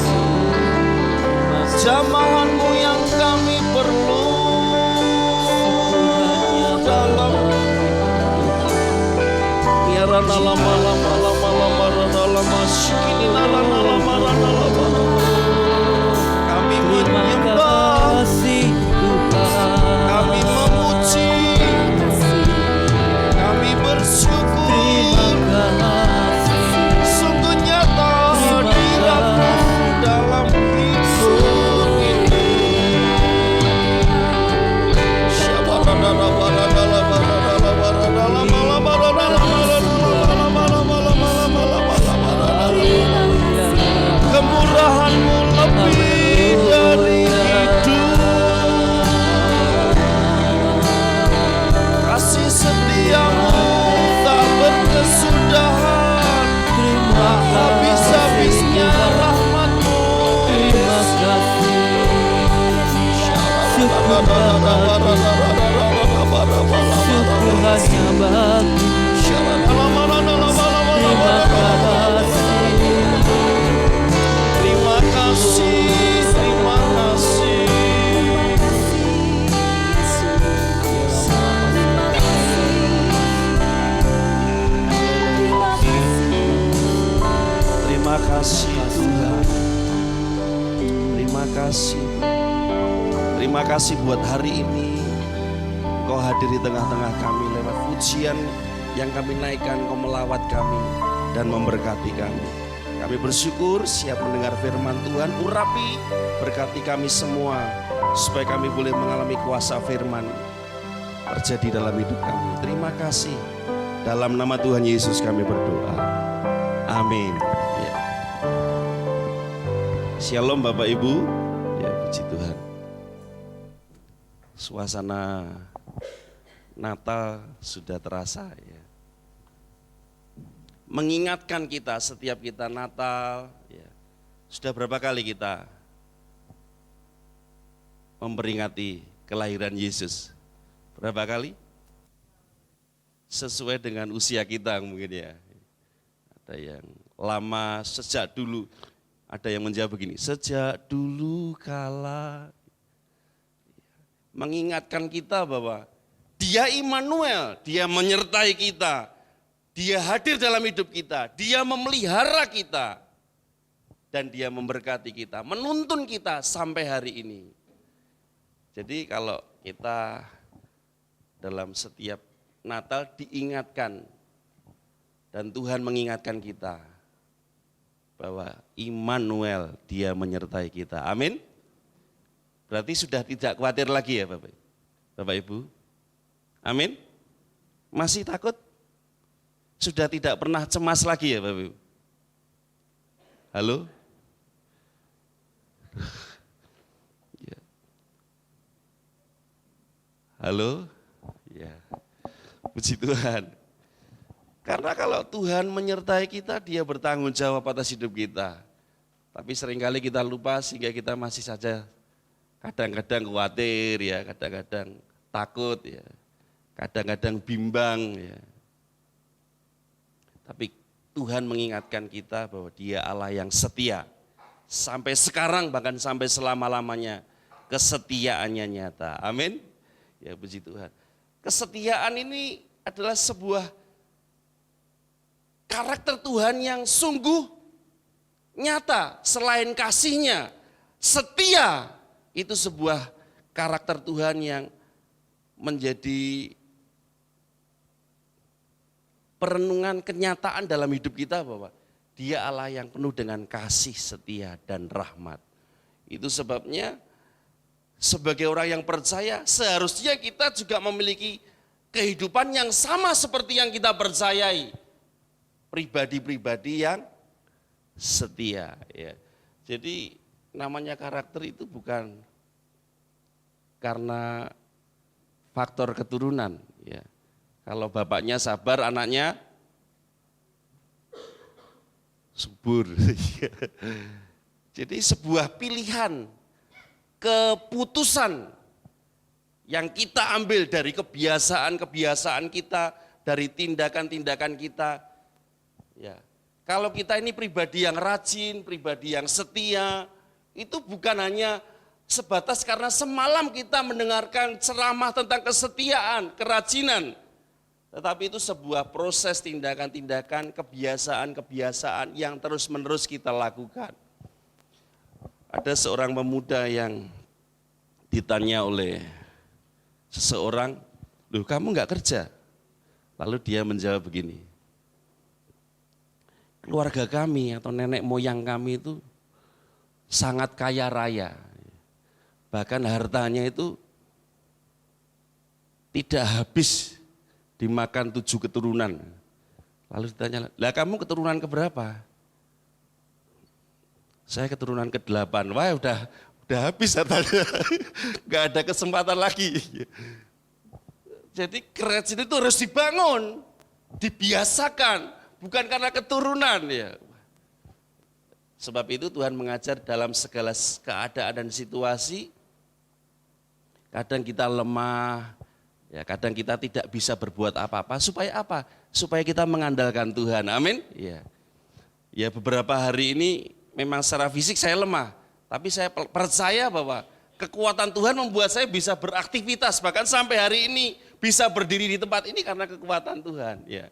jamahan-Mu yang kami perlu dalam rana lama rana lama sikini rana lama kami menyembah Tuhan, kami memuji, kami bersyukur. Sungguh nyata hadirat-Mu dalam hidup ini. Kemurahan-Mu lebih dari hidup, kasih setia-Mu tak berkesudahan, tak habis-habisnya rahmat-Mu. Terima kasih, syukur hanya bagi. Terima kasih, terima kasih. Terima kasih Tuhan. Terima kasih. Terima kasih buat hari ini. Engkau hadir di tengah-tengah kami lewat pujian yang kami naikkan, Engkau melawat kami dan memberkati kami. Kami bersyukur siap mendengar firman Tuhan, urapi, berkati kami semua, supaya kami boleh mengalami kuasa firman terjadi dalam hidup kami. Terima kasih. Dalam nama Tuhan Yesus kami berdoa. Amin. Ya. Shalom Bapak Ibu. Ya, puji Tuhan. Suasana Natal sudah terasa ya. Mengingatkan kita setiap kita Natal ya. Sudah berapa kali kita memperingati kelahiran Yesus? Berapa kali? Sesuai dengan usia kita mungkin ya. Ada yang lama sejak dulu, ada yang menjawab begini, sejak dulu kala. Mengingatkan kita bahwa Dia Immanuel, Dia menyertai kita, Dia hadir dalam hidup kita, Dia memelihara kita, dan Dia memberkati kita, menuntun kita sampai hari ini. Jadi kalau kita dalam setiap Natal diingatkan, dan Tuhan mengingatkan kita bahwa Immanuel, Dia menyertai kita. Amin. Berarti sudah tidak khawatir lagi ya Bapak Ibu. Amin. Masih takut? Sudah tidak pernah cemas lagi ya Bapak Ibu. Halo? Ya. Halo? Ya. Puji Tuhan. Karena kalau Tuhan menyertai kita, Dia bertanggung jawab atas hidup kita. Tapi seringkali kita lupa sehingga kita masih saja kadang-kadang khawatir ya, kadang-kadang takut ya, kadang-kadang bimbang ya. Tapi Tuhan mengingatkan kita bahwa Dia Allah yang setia. Sampai sekarang bahkan sampai selama-lamanya kesetiaannya nyata. Amin. Ya puji Tuhan. Kesetiaan ini adalah sebuah karakter Tuhan yang sungguh nyata. Selain kasih-Nya, setia itu sebuah karakter Tuhan yang menjadi perenungan kenyataan dalam hidup kita bahwa Dia Allah yang penuh dengan kasih, setia, dan rahmat. Itu sebabnya sebagai orang yang percaya seharusnya kita juga memiliki kehidupan yang sama seperti yang kita percayai. Pribadi-pribadi yang setia. Ya. Jadi namanya karakter itu bukan karena faktor keturunan. Ya. Kalau bapaknya sabar, anaknya subur. Jadi sebuah pilihan, keputusan yang kita ambil dari kebiasaan-kebiasaan kita, dari tindakan-tindakan kita. Ya. Kalau kita ini pribadi yang rajin, pribadi yang setia, itu bukan hanya sebatas karena semalam kita mendengarkan ceramah tentang kesetiaan, kerajinan. Tetapi itu sebuah proses tindakan-tindakan, kebiasaan-kebiasaan yang terus-menerus kita lakukan. Ada seorang pemuda yang ditanya oleh seseorang, "Loh, kamu enggak kerja?" Lalu dia menjawab begini, "Keluarga kami atau nenek moyang kami itu sangat kaya raya. Bahkan hartanya itu tidak habis dimakan 7 keturunan." Lalu ditanya, "Lah kamu keturunan keberapa?" "Saya keturunan ke-8. Wah udah habis hartanya, nggak ada kesempatan lagi. Jadi kerajinan itu harus dibangun, dibiasakan, bukan karena keturunan ya. Sebab itu Tuhan mengajar dalam segala keadaan dan situasi. Kadang kita lemah, ya kadang kita tidak bisa berbuat apa-apa. Supaya apa? Supaya kita mengandalkan Tuhan. Amin. Ya. Ya beberapa hari ini memang secara fisik saya lemah, tapi saya percaya bahwa kekuatan Tuhan membuat saya bisa beraktivitas, bahkan sampai hari ini bisa berdiri di tempat ini karena kekuatan Tuhan. Ya.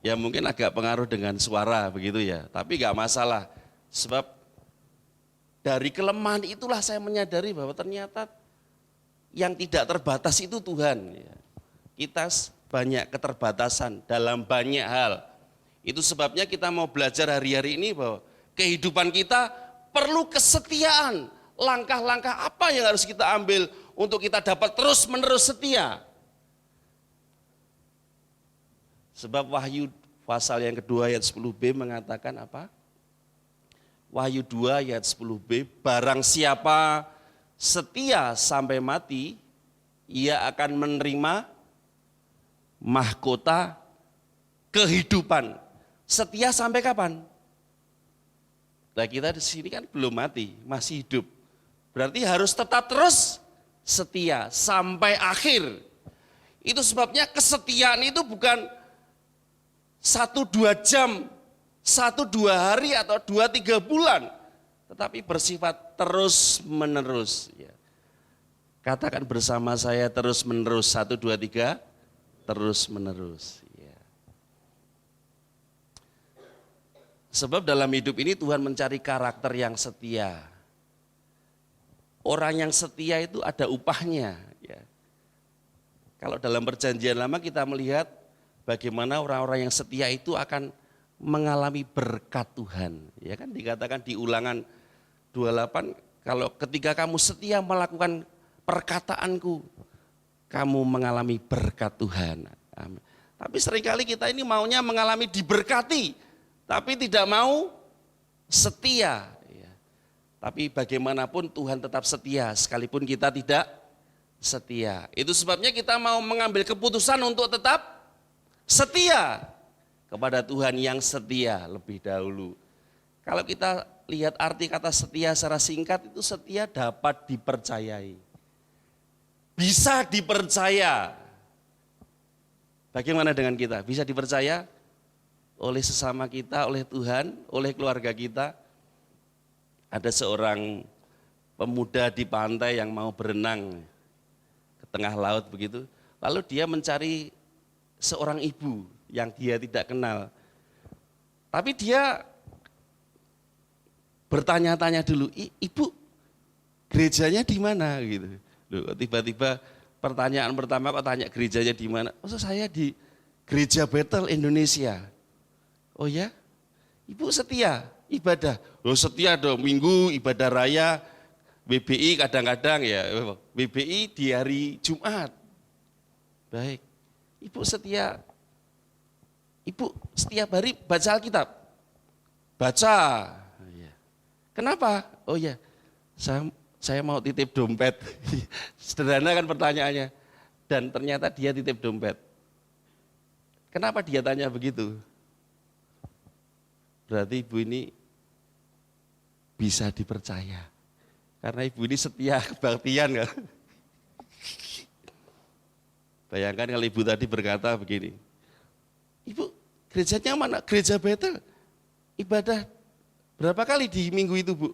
Ya mungkin agak pengaruh dengan suara begitu ya, tapi gak masalah. Sebab dari kelemahan itulah saya menyadari bahwa ternyata yang tidak terbatas itu Tuhan. Kita banyak keterbatasan dalam banyak hal. Itu sebabnya kita mau belajar hari-hari ini bahwa kehidupan kita perlu kesetiaan. Langkah-langkah apa yang harus kita ambil untuk kita dapat terus-menerus setia. Sebab Wahyu pasal yang kedua ayat 10b mengatakan apa? Wahyu 2 ayat 10b, barang siapa setia sampai mati, ia akan menerima mahkota kehidupan. Setia sampai kapan? Nah kita di sini kan belum mati, masih hidup. Berarti harus tetap terus setia sampai akhir. Itu sebabnya kesetiaan itu bukan 1-2 jam, 1-2 hari atau 2-3 bulan, tetapi bersifat terus menerus. Katakan bersama saya terus menerus, 1, 2, 3, terus menerus. Sebab dalam hidup ini Tuhan mencari karakter yang setia. Orang yang setia itu ada upahnya. Kalau dalam perjanjian lama kita melihat bagaimana orang-orang yang setia itu akan mengalami berkat Tuhan. Ya kan dikatakan di Ulangan 28, kalau ketika kamu setia melakukan perkataanku, kamu mengalami berkat Tuhan. Amin. Tapi seringkali kita ini maunya mengalami diberkati, tapi tidak mau setia. Tapi bagaimanapun Tuhan tetap setia, sekalipun kita tidak setia. Itu sebabnya kita mau mengambil keputusan untuk tetap setia kepada Tuhan yang setia lebih dahulu. Kalau kita lihat arti kata setia secara singkat, itu setia dapat dipercayai. Bisa dipercaya. Bagaimana dengan kita? Bisa dipercaya oleh sesama kita, oleh Tuhan, oleh keluarga kita. Ada seorang pemuda di pantai yang mau berenang ke tengah laut begitu. Lalu dia mencari seorang ibu yang dia tidak kenal. Tapi dia bertanya-tanya dulu, ibu gerejanya di mana gitu. Loh, tiba-tiba pertanyaan pertama kok tanya gerejanya di mana? Maksud saya di Gereja Bethel Indonesia. Oh ya? Ibu setia ibadah. Loh setia dong, Minggu ibadah raya, WBI kadang-kadang ya, WBI di hari Jumat. Baik. Ibu setiap hari baca Alkitab? Baca. Kenapa? Oh ya, saya mau titip dompet. Sederhana kan pertanyaannya. Dan ternyata dia titip dompet. Kenapa dia tanya begitu? Berarti ibu ini bisa dipercaya. Karena ibu ini setia kebaktian kan. Bayangkan kalau ibu tadi berkata begini, ibu gerejanya mana? Gereja Bethel. Ibadah berapa kali di minggu itu bu?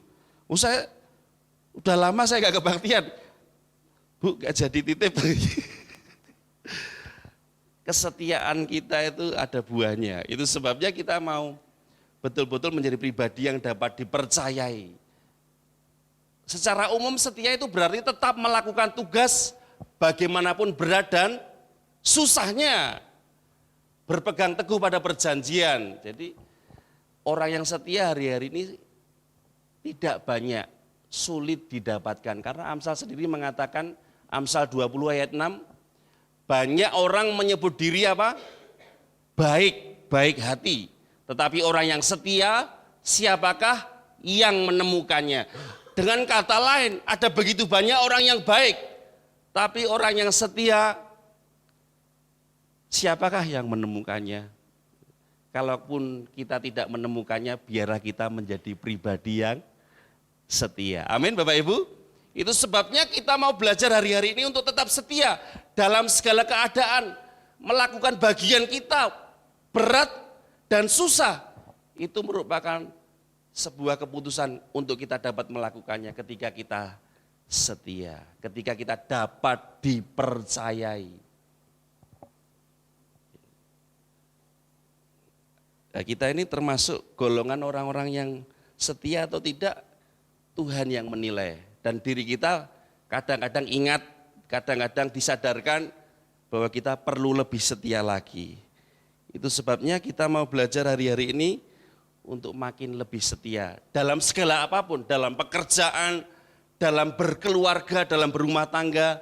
Oh saya udah lama saya gak kebaktian. Bu gak jadi titip. Kesetiaan kita itu ada buahnya. Itu sebabnya kita mau betul-betul menjadi pribadi yang dapat dipercayai. Secara umum setia itu berarti tetap melakukan tugas bagaimanapun berat dan susahnya. Berpegang teguh pada perjanjian. Jadi orang yang setia hari-hari ini tidak banyak, sulit didapatkan. Karena Amsal sendiri mengatakan, Amsal 20 ayat 6, banyak orang menyebut diri apa? Baik hati. Tetapi orang yang setia, siapakah yang menemukannya? Dengan kata lain, ada begitu banyak orang yang baik. Tapi orang yang setia, siapakah yang menemukannya? Kalaupun kita tidak menemukannya, biarlah kita menjadi pribadi yang setia. Amin Bapak Ibu. Itu sebabnya kita mau belajar hari-hari ini untuk tetap setia dalam segala keadaan. Melakukan bagian kita, berat dan susah. Itu merupakan sebuah keputusan untuk kita dapat melakukannya ketika kita setia. Ketika kita dapat dipercayai. Nah, kita ini termasuk golongan orang-orang yang setia atau tidak, Tuhan yang menilai. Dan diri kita kadang-kadang ingat kadang-kadang disadarkan bahwa kita perlu lebih setia lagi. Itu sebabnya kita mau belajar hari-hari ini untuk makin lebih setia. Dalam segala apapun, dalam pekerjaan, dalam berkeluarga, dalam berumah tangga,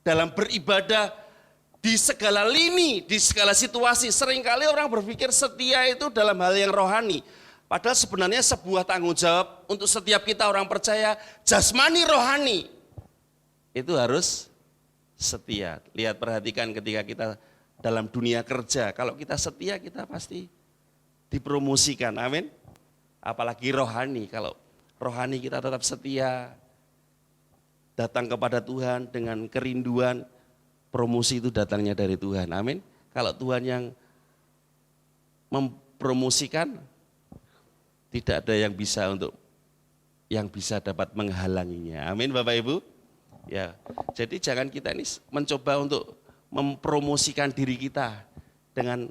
dalam beribadah, di segala lini, di segala situasi. Seringkali orang berpikir setia itu dalam hal yang rohani. Padahal sebenarnya sebuah tanggung jawab untuk setiap kita orang percaya, jasmani rohani. Itu harus setia. Lihat, perhatikan ketika kita dalam dunia kerja. Kalau kita setia, kita pasti dipromosikan. Amin. Apalagi rohani. Kalau rohani kita tetap setia, datang kepada Tuhan dengan kerinduan, promosi itu datangnya dari Tuhan. Amin. Kalau Tuhan yang mempromosikan, tidak ada yang bisa dapat menghalanginya. Amin, Bapak Ibu. Ya, jadi jangan kita ini mencoba untuk mempromosikan diri kita dengan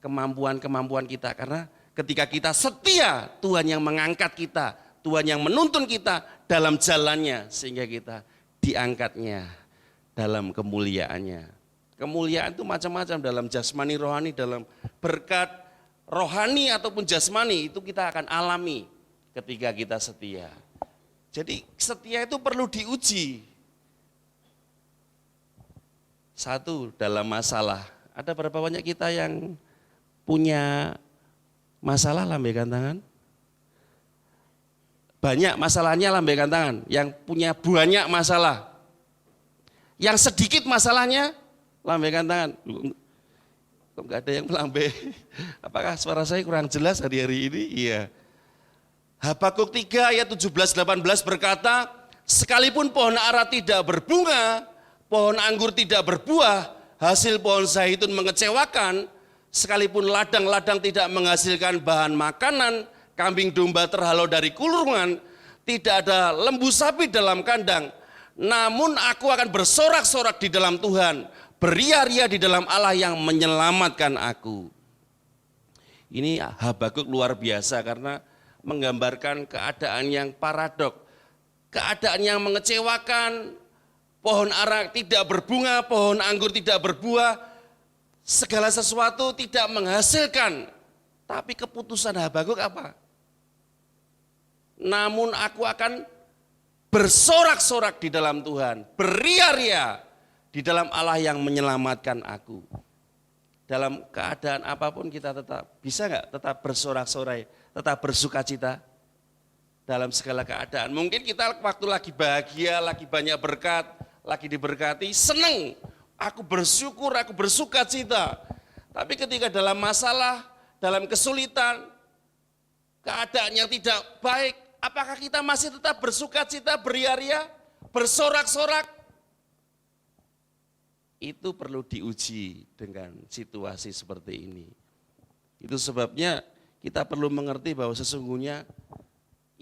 kemampuan-kemampuan kita. Karena ketika kita setia, Tuhan yang mengangkat kita, Tuhan yang menuntun kita dalam jalannya, sehingga kita diangkatnya dalam kemuliaannya. Kemuliaan itu macam-macam, dalam jasmani, rohani, dalam berkat rohani ataupun jasmani, itu kita akan alami ketika kita setia. Jadi setia itu perlu diuji. Satu, dalam masalah. Ada berapa banyak kita yang punya masalah? Lambaikan tangan. Banyak masalahnya, lambaikan tangan. Yang punya banyak masalah. Yang sedikit masalahnya, lambaikan tangan. Kok enggak ada yang melambai? Apakah suara saya kurang jelas hari-hari ini? Iya. Habakuk 3 ayat 17-18 berkata, sekalipun pohon ara tidak berbunga, pohon anggur tidak berbuah, hasil pohon zaitun mengecewakan, sekalipun ladang-ladang tidak menghasilkan bahan makanan, kambing domba terhalau dari kulungan, tidak ada lembu sapi dalam kandang, namun aku akan bersorak-sorak di dalam Tuhan, beria-ria di dalam Allah yang menyelamatkan aku. Ini Habakuk luar biasa karena menggambarkan keadaan yang paradok, keadaan yang mengecewakan. Pohon ara tidak berbunga, pohon anggur tidak berbuah, segala sesuatu tidak menghasilkan. Tapi keputusan Habakuk apa? Namun aku akan bersorak-sorak di dalam Tuhan, beria-ria di dalam Allah yang menyelamatkan aku. Dalam keadaan apapun kita tetap, bisa nggak tetap bersorak-sorai, tetap bersuka cita? Dalam segala keadaan. Mungkin kita waktu lagi bahagia, lagi banyak berkat, lagi diberkati, senang, aku bersyukur, aku bersuka cita. Tapi ketika dalam masalah, dalam kesulitan, keadaan yang tidak baik, apakah kita masih tetap bersuka cita, beria-ria, bersorak-sorak? Itu perlu diuji dengan situasi seperti ini. Itu sebabnya kita perlu mengerti bahwa sesungguhnya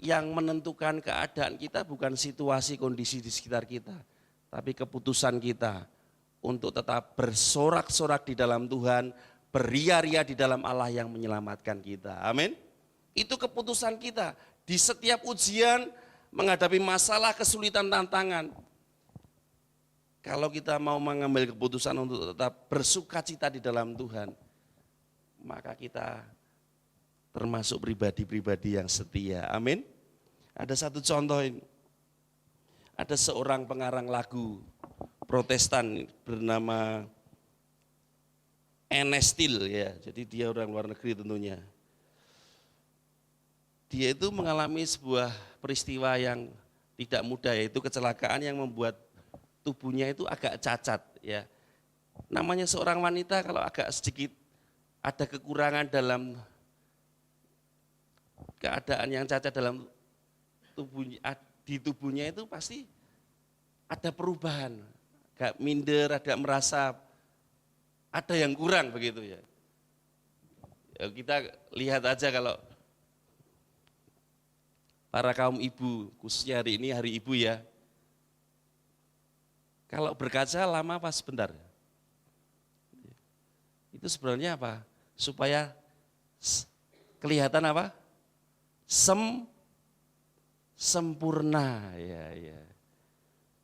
yang menentukan keadaan kita bukan situasi kondisi di sekitar kita, tapi keputusan kita untuk tetap bersorak-sorak di dalam Tuhan, beria-ria di dalam Allah yang menyelamatkan kita. Amin. Itu keputusan kita di setiap ujian, menghadapi masalah, kesulitan, tantangan. Kalau kita mau mengambil keputusan untuk tetap bersuka cita di dalam Tuhan, maka kita termasuk pribadi-pribadi yang setia. Amin. Ada satu contoh ini. Ada seorang pengarang lagu Protestan bernama Ernest Steele ya. Jadi dia orang luar negeri tentunya. Dia itu mengalami sebuah peristiwa yang tidak mudah, yaitu kecelakaan yang membuat tubuhnya itu agak cacat ya. Namanya seorang wanita kalau agak sedikit ada kekurangan dalam keadaan yang cacat dalam tubuhnya, di tubuhnya itu pasti ada perubahan, agak minder, agak merasa ada yang kurang begitu ya. Kita lihat aja kalau para kaum ibu, khususnya hari ini hari ibu ya, kalau berkaca lama apa sebentar? Itu sebenarnya apa? Supaya kelihatan apa? Sempurna, ya,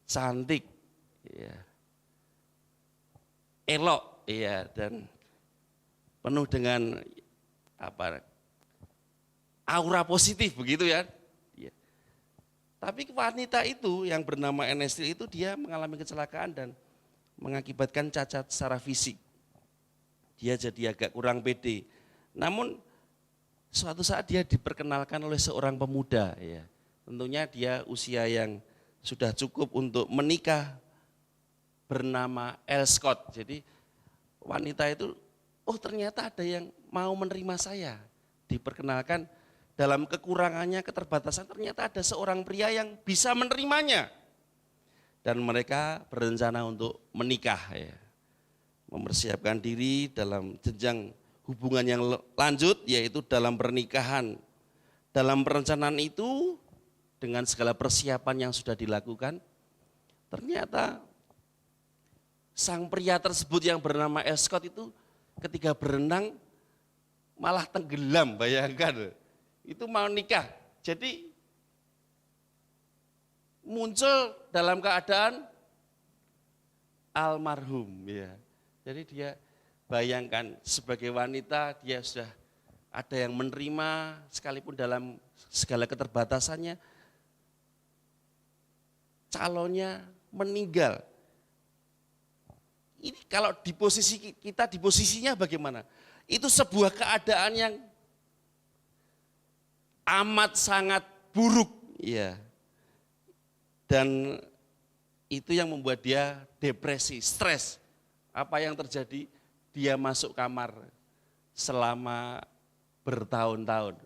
cantik, ya. elok, ya, dan penuh dengan aura positif begitu ya. Ya. Tapi wanita itu yang bernama Enestil itu dia mengalami kecelakaan dan mengakibatkan cacat secara fisik. Dia jadi agak kurang pede. Namun suatu saat dia diperkenalkan oleh seorang pemuda, ya. Tentunya dia usia yang sudah cukup untuk menikah, bernama El Scott. Jadi wanita itu, oh ternyata ada yang mau menerima saya. Diperkenalkan dalam kekurangannya, keterbatasan, ternyata ada seorang pria yang bisa menerimanya. Dan mereka berencana untuk menikah, ya. Mempersiapkan diri dalam jenjang hubungan yang lanjut, yaitu dalam pernikahan. Dalam perencanaan itu, dengan segala persiapan yang sudah dilakukan, ternyata sang pria tersebut yang bernama Escott itu ketika berenang malah tenggelam, bayangkan. Itu mau nikah. Jadi muncul dalam keadaan almarhum, ya. Jadi dia bayangkan sebagai wanita dia sudah ada yang menerima sekalipun dalam segala keterbatasannya, calonnya meninggal. Ini kalau di posisi kita, di posisinya bagaimana? Itu sebuah keadaan yang amat sangat buruk, ya. Dan itu yang membuat dia depresi, stres. Apa yang terjadi? Dia masuk kamar selama bertahun-tahun.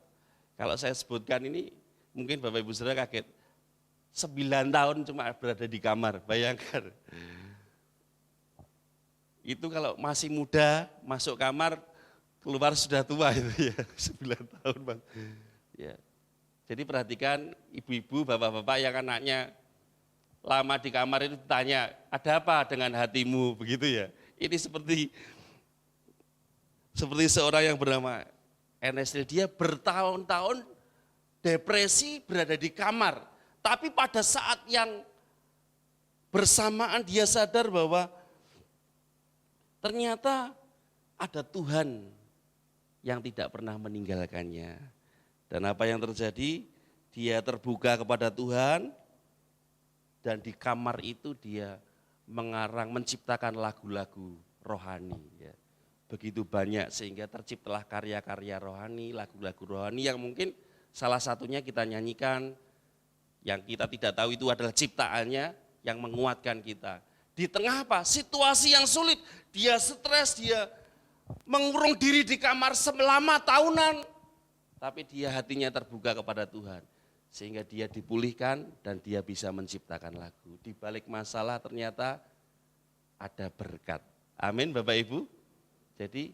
Kalau saya sebutkan ini, mungkin Bapak Ibu Saudara kaget. 9 tahun cuma berada di kamar, bayangkan. Itu kalau masih muda, masuk kamar, keluar sudah tua itu ya, 9 tahun Bang. Ya. Jadi perhatikan ibu-ibu, bapak-bapak yang anaknya lama di kamar itu tanya, ada apa dengan hatimu, begitu ya. Ini seperti seorang yang bernama Enestil, dia bertahun-tahun depresi berada di kamar. Tapi pada saat yang bersamaan dia sadar bahwa ternyata ada Tuhan yang tidak pernah meninggalkannya. Dan apa yang terjadi? Dia terbuka kepada Tuhan dan di kamar itu dia mengarang, menciptakan lagu-lagu rohani. Ya. Begitu banyak sehingga terciptalah karya-karya rohani, lagu-lagu rohani yang mungkin salah satunya kita nyanyikan, yang kita tidak tahu itu adalah ciptaannya yang menguatkan kita. Di tengah apa? Situasi yang sulit, dia stres, dia mengurung diri di kamar selama tahunan. Tapi dia hatinya terbuka kepada Tuhan. Sehingga dia dipulihkan dan dia bisa menciptakan lagu. Di balik masalah ternyata ada berkat. Amin Bapak Ibu. Jadi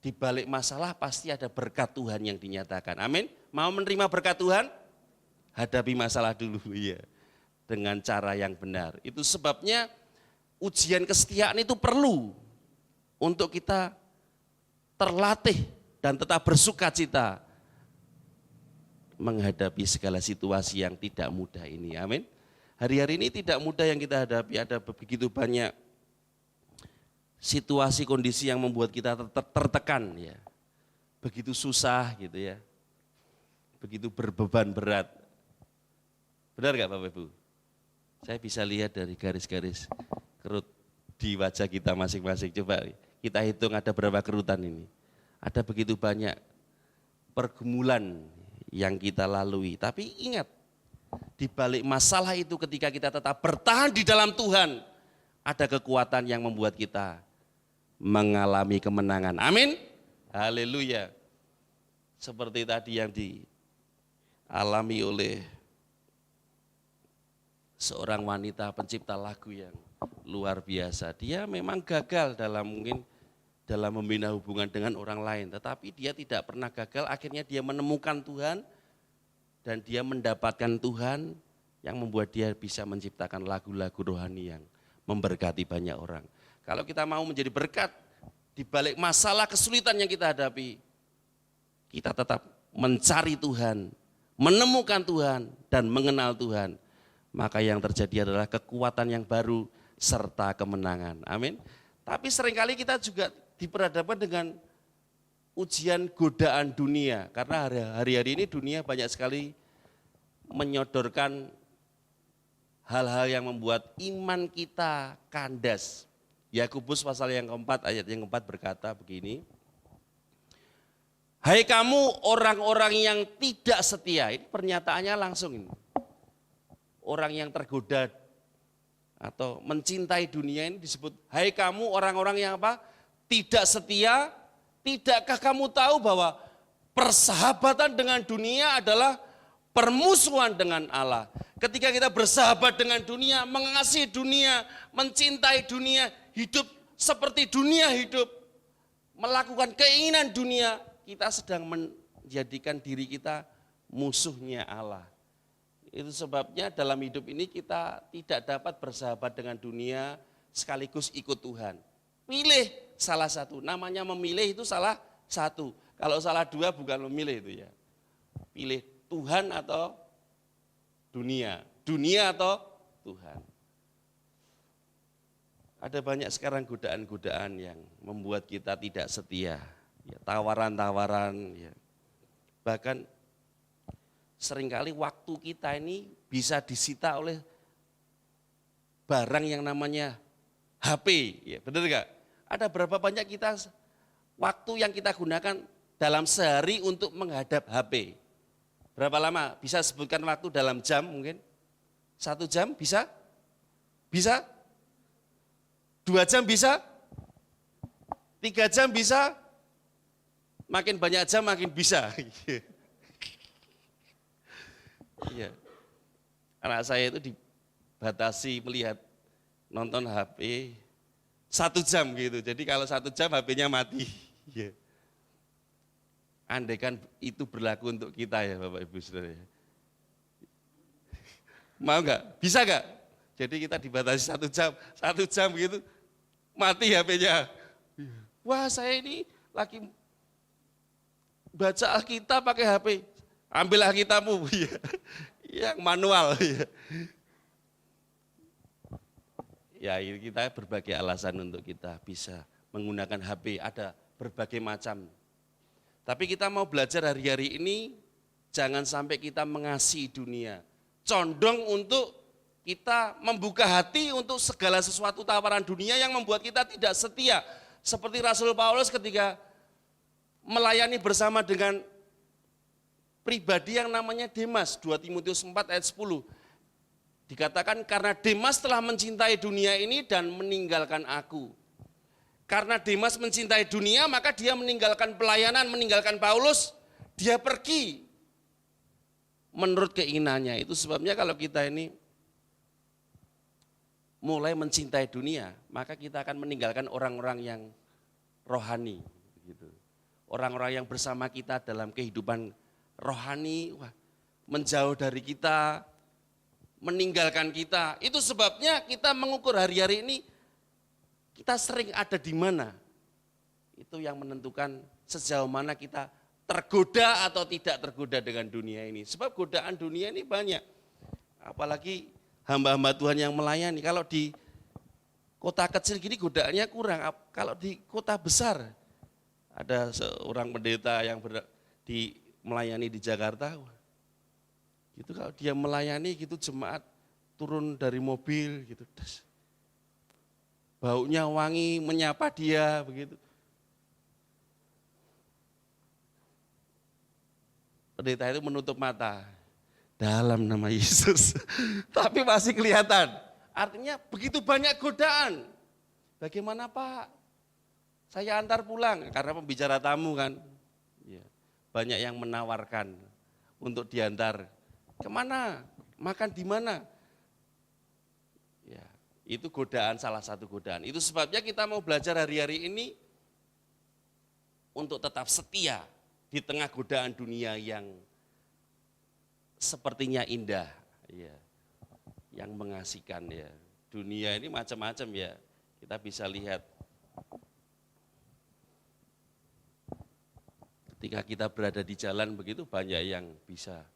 di balik masalah pasti ada berkat Tuhan yang dinyatakan. Amin. Mau menerima berkat Tuhan? Hadapi masalah dulu ya, dengan cara yang benar. Itu sebabnya ujian kesetiaan itu perlu untuk kita terlatih dan tetap bersukacita menghadapi segala situasi yang tidak mudah ini. Amin. Hari-hari ini tidak mudah yang kita hadapi, ada begitu banyak situasi kondisi yang membuat kita tertekan ya. Begitu susah gitu ya. Begitu berbeban berat. Benar gak Bapak Ibu? Saya bisa lihat dari garis-garis kerut di wajah kita masing-masing. Coba kita hitung ada berapa kerutan ini. Ada begitu banyak pergumulan yang kita lalui. Tapi ingat, di balik masalah itu ketika kita tetap bertahan di dalam Tuhan, ada kekuatan yang membuat kita mengalami kemenangan. Amin. Haleluya. Seperti tadi yang dialami oleh seorang wanita pencipta lagu yang luar biasa. Dia memang gagal dalam membina hubungan dengan orang lain, tetapi dia tidak pernah gagal, akhirnya dia menemukan Tuhan dan dia mendapatkan Tuhan yang membuat dia bisa menciptakan lagu-lagu rohani yang memberkati banyak orang. Kalau kita mau menjadi berkat di balik masalah kesulitan yang kita hadapi, kita tetap mencari Tuhan, menemukan Tuhan dan mengenal Tuhan. Maka yang terjadi adalah kekuatan yang baru serta kemenangan. Amin. Tapi seringkali kita juga diperhadapkan dengan ujian godaan dunia. Karena hari-hari ini dunia banyak sekali menyodorkan hal-hal yang membuat iman kita kandas. Yakobus pasal yang keempat, ayat yang keempat berkata begini, hai kamu orang-orang yang tidak setia, ini pernyataannya langsung ini. Orang yang tergoda atau mencintai dunia ini disebut, hai kamu orang-orang yang apa? Tidak setia, tidakkah kamu tahu bahwa persahabatan dengan dunia adalah permusuhan dengan Allah. Ketika kita bersahabat dengan dunia, mengasihi dunia, mencintai dunia, hidup seperti dunia hidup, melakukan keinginan dunia, kita sedang menjadikan diri kita musuhnya Allah. Itu sebabnya dalam hidup ini kita tidak dapat bersahabat dengan dunia sekaligus ikut Tuhan. Pilih salah satu, namanya memilih itu salah satu. Kalau salah dua bukan memilih itu ya. Pilih Tuhan atau dunia, dunia atau Tuhan. Ada banyak sekarang godaan-godaan yang membuat kita tidak setia, ya, tawaran-tawaran, ya. Bahkan seringkali waktu kita ini bisa disita oleh barang yang namanya HP, ya, benar enggak? Ada berapa banyak kita waktu yang kita gunakan dalam sehari untuk menghadap HP? Berapa lama? Bisa sebutkan waktu dalam jam mungkin? 1 jam bisa? Bisa? 2 jam bisa? 3 jam bisa? Makin banyak jam makin bisa. Iya. Anak saya itu dibatasi melihat nonton HP 1 jam gitu. Jadi kalau 1 jam HP-nya mati. Iya. Andai kan itu berlaku untuk kita ya Bapak Ibu Saudara. Mau enggak? Bisa enggak? Jadi kita dibatasi 1 jam, 1 jam gitu, mati HP-nya. Wah saya ini lagi baca Alkitab pakai HP, ambil Alkitabmu, yang manual. Ya kita berbagai alasan untuk kita bisa menggunakan HP, ada berbagai macam. Tapi kita mau belajar hari-hari ini, jangan sampai kita mengasihi dunia. Condong untuk kita membuka hati untuk segala sesuatu tawaran dunia yang membuat kita tidak setia. Seperti Rasul Paulus ketika melayani bersama dengan pribadi yang namanya Demas, 2 Timotius 4 ayat 10. Dikatakan karena Demas telah mencintai dunia ini dan meninggalkan aku. Karena Demas mencintai dunia, maka dia meninggalkan pelayanan, meninggalkan Paulus, dia pergi menurut keinginannya. Itu sebabnya kalau kita ini mulai mencintai dunia, maka kita akan meninggalkan orang-orang yang rohani. Orang-orang yang bersama kita dalam kehidupan rohani, menjauh dari kita, meninggalkan kita. Itu sebabnya kita mengukur hari-hari ini, kita sering ada di mana, itu yang menentukan sejauh mana kita tergoda atau tidak tergoda dengan dunia ini. Sebab godaan dunia ini banyak, apalagi hamba-hamba Tuhan yang melayani. Kalau di kota kecil gini godaannya kurang, kalau di kota besar, ada seorang pendeta yang melayani di Jakarta, gitu kalau dia melayani gitu jemaat turun dari mobil gitu, baunya wangi, menyapa dia begitu. Pendeta itu menutup mata, dalam nama Yesus, tapi masih kelihatan. Artinya begitu banyak godaan. Bagaimana Pak? Saya antar pulang, karena pembicara tamu kan. Ya, banyak yang menawarkan untuk diantar. Kemana? Makan di mana? Itu godaan, salah satu godaan. Itu sebabnya kita mau belajar hari-hari ini untuk tetap setia di tengah godaan dunia yang sepertinya indah, ya, yang mengasihkan. Ya. Dunia ini macam-macam ya, kita bisa lihat. Ketika kita berada di jalan begitu banyak yang bisa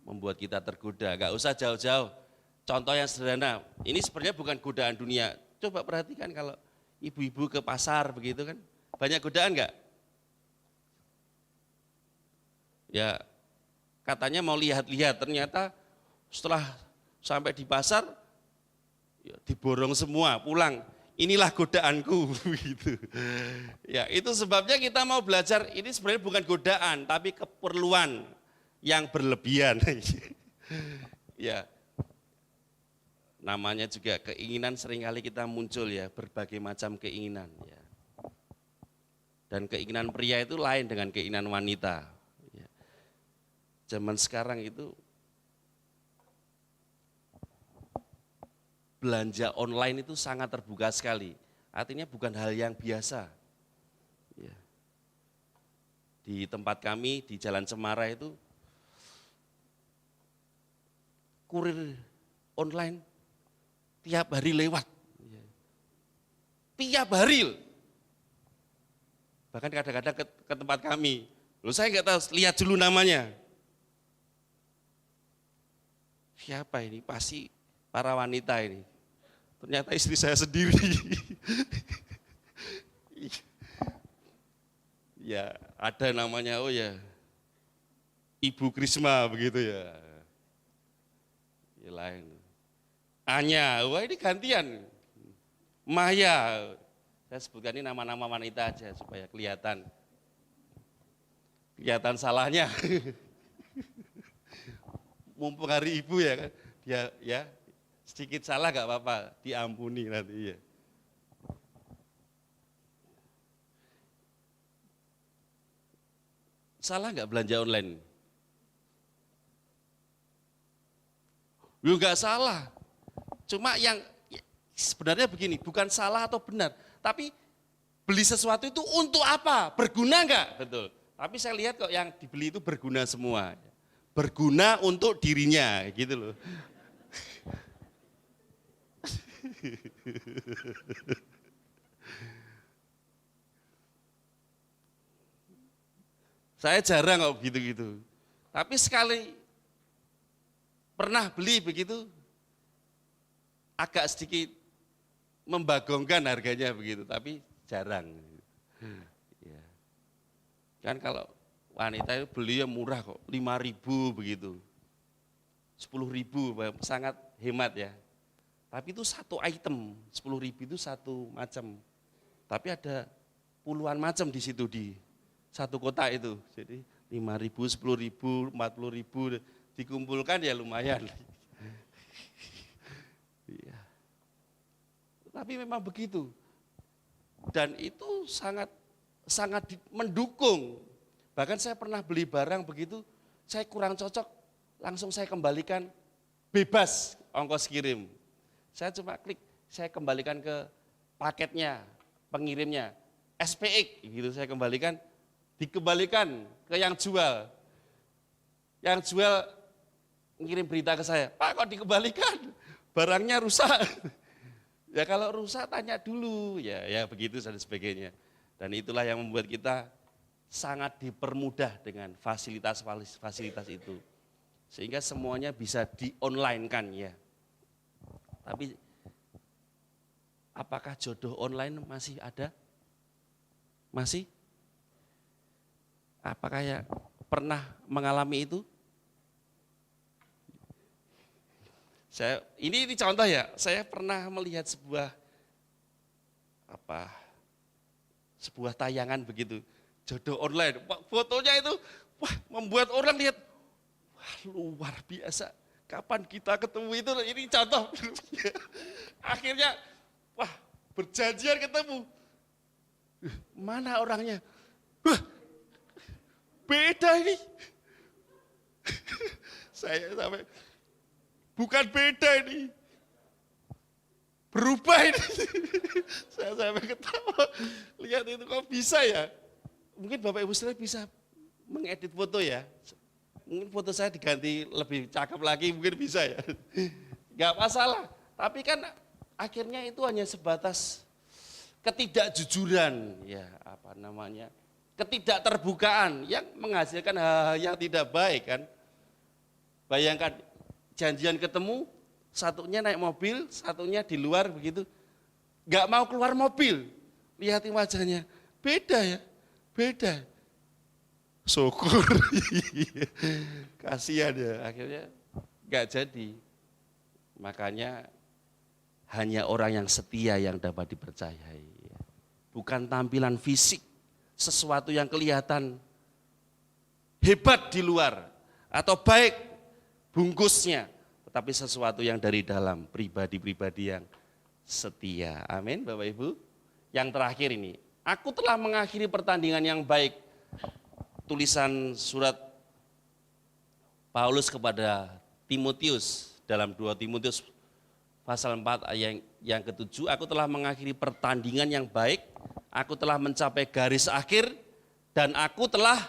membuat kita tergoda. Gak usah jauh-jauh. Contoh yang sederhana, ini sebenarnya bukan godaan dunia. Coba perhatikan kalau ibu-ibu ke pasar begitu kan. Banyak godaan enggak? Ya katanya mau lihat-lihat, ternyata setelah sampai di pasar ya, diborong semua pulang. Inilah godaanku gitu. Ya, itu sebabnya kita mau belajar ini sebenarnya bukan godaan tapi keperluan yang berlebihan. Ya. Namanya juga keinginan seringkali kita muncul ya, berbagai macam keinginan ya. Dan keinginan pria itu lain dengan keinginan wanita. Ya. Zaman sekarang itu belanja online itu sangat terbuka sekali. Artinya bukan hal yang biasa. Ya. Di tempat kami di Jalan Cemara itu kurir online tiap hari lewat. Ya. Tiap hari. Bahkan kadang-kadang ke tempat kami. Loh saya nggak tahu, lihat dulu namanya. Siapa ini? Pasti para wanita ini. Ternyata istri saya sendiri. Ya, ada namanya, oh ya, Ibu Krisma begitu ya. Ya lain. Anya, wah ini gantian. Maya, saya sebutkan ini nama-nama wanita aja supaya kelihatan salahnya. Mumpung hari ibu ya kan, dia ya sedikit salah gak apa-apa, diampuni nanti ya. Salah gak belanja online? Yo gak salah, cuma yang sebenarnya begini, bukan salah atau benar, tapi beli sesuatu itu untuk apa? Berguna enggak? Betul. Tapi saya lihat kok yang dibeli itu berguna semua. Berguna untuk dirinya, gitu loh. Saya jarang kok gitu-gitu. Tapi sekali pernah beli begitu, agak sedikit membagongkan harganya begitu, tapi jarang. Ya. Kan kalau wanita itu beli yang murah kok, 5.000 begitu, 10.000, sangat hemat ya. Tapi itu satu item, 10.000 itu satu macam. Tapi ada puluhan macam di situ di satu kotak itu. Jadi 5.000, 10.000, 40.000 dikumpulkan ya lumayan. Ya. Tapi memang begitu. Dan itu sangat mendukung. Bahkan saya pernah beli barang begitu, saya kurang cocok, langsung saya kembalikan bebas ongkos kirim. Saya cuma klik, saya kembalikan ke paketnya, pengirimnya, SPX gitu saya kembalikan, dikembalikan ke yang jual. Yang jual ngirim berita ke saya, Pak kok dikembalikan, barangnya rusak. Ya kalau rusak tanya dulu, ya begitu dan sebagainya. Dan itulah yang membuat kita sangat dipermudah dengan fasilitas-fasilitas itu. Sehingga semuanya bisa di-online-kan ya. Tapi apakah jodoh online masih ada? Masih? Apakah ya pernah mengalami itu? Ini contoh ya, saya pernah melihat sebuah tayangan begitu, jodoh online. Fotonya itu wah membuat orang lihat, wah luar biasa. Kapan kita ketemu itu, ini contoh. Akhirnya, wah berjanjian ketemu. Mana orangnya? Wah, beda ini. Saya sampai, bukan beda ini. Berubah ini. Saya sampai ketawa. Lihat itu kok bisa ya. Mungkin Bapak Ibu saudara bisa mengedit foto ya. Mungkin foto saya diganti lebih cakep lagi, mungkin bisa ya. Gak masalah, tapi kan akhirnya itu hanya sebatas ketidakjujuran, ya ketidakterbukaan yang menghasilkan hal-hal yang tidak baik kan. Bayangkan janjian ketemu, satunya naik mobil, satunya di luar begitu, nggak mau keluar mobil. Lihatin wajahnya, beda ya, beda. Syukur, kasihan ya, akhirnya nggak jadi. Makanya hanya orang yang setia yang dapat dipercayai. Bukan tampilan fisik, sesuatu yang kelihatan hebat di luar atau baik bungkusnya, tetapi sesuatu yang dari dalam, pribadi-pribadi yang setia. Amin, Bapak Ibu. Yang terakhir ini, aku telah mengakhiri pertandingan yang baik. Tulisan surat Paulus kepada Timotius dalam 2 Timotius pasal 4 ayat yang ke-7, aku telah mengakhiri pertandingan yang baik, aku telah mencapai garis akhir, dan aku telah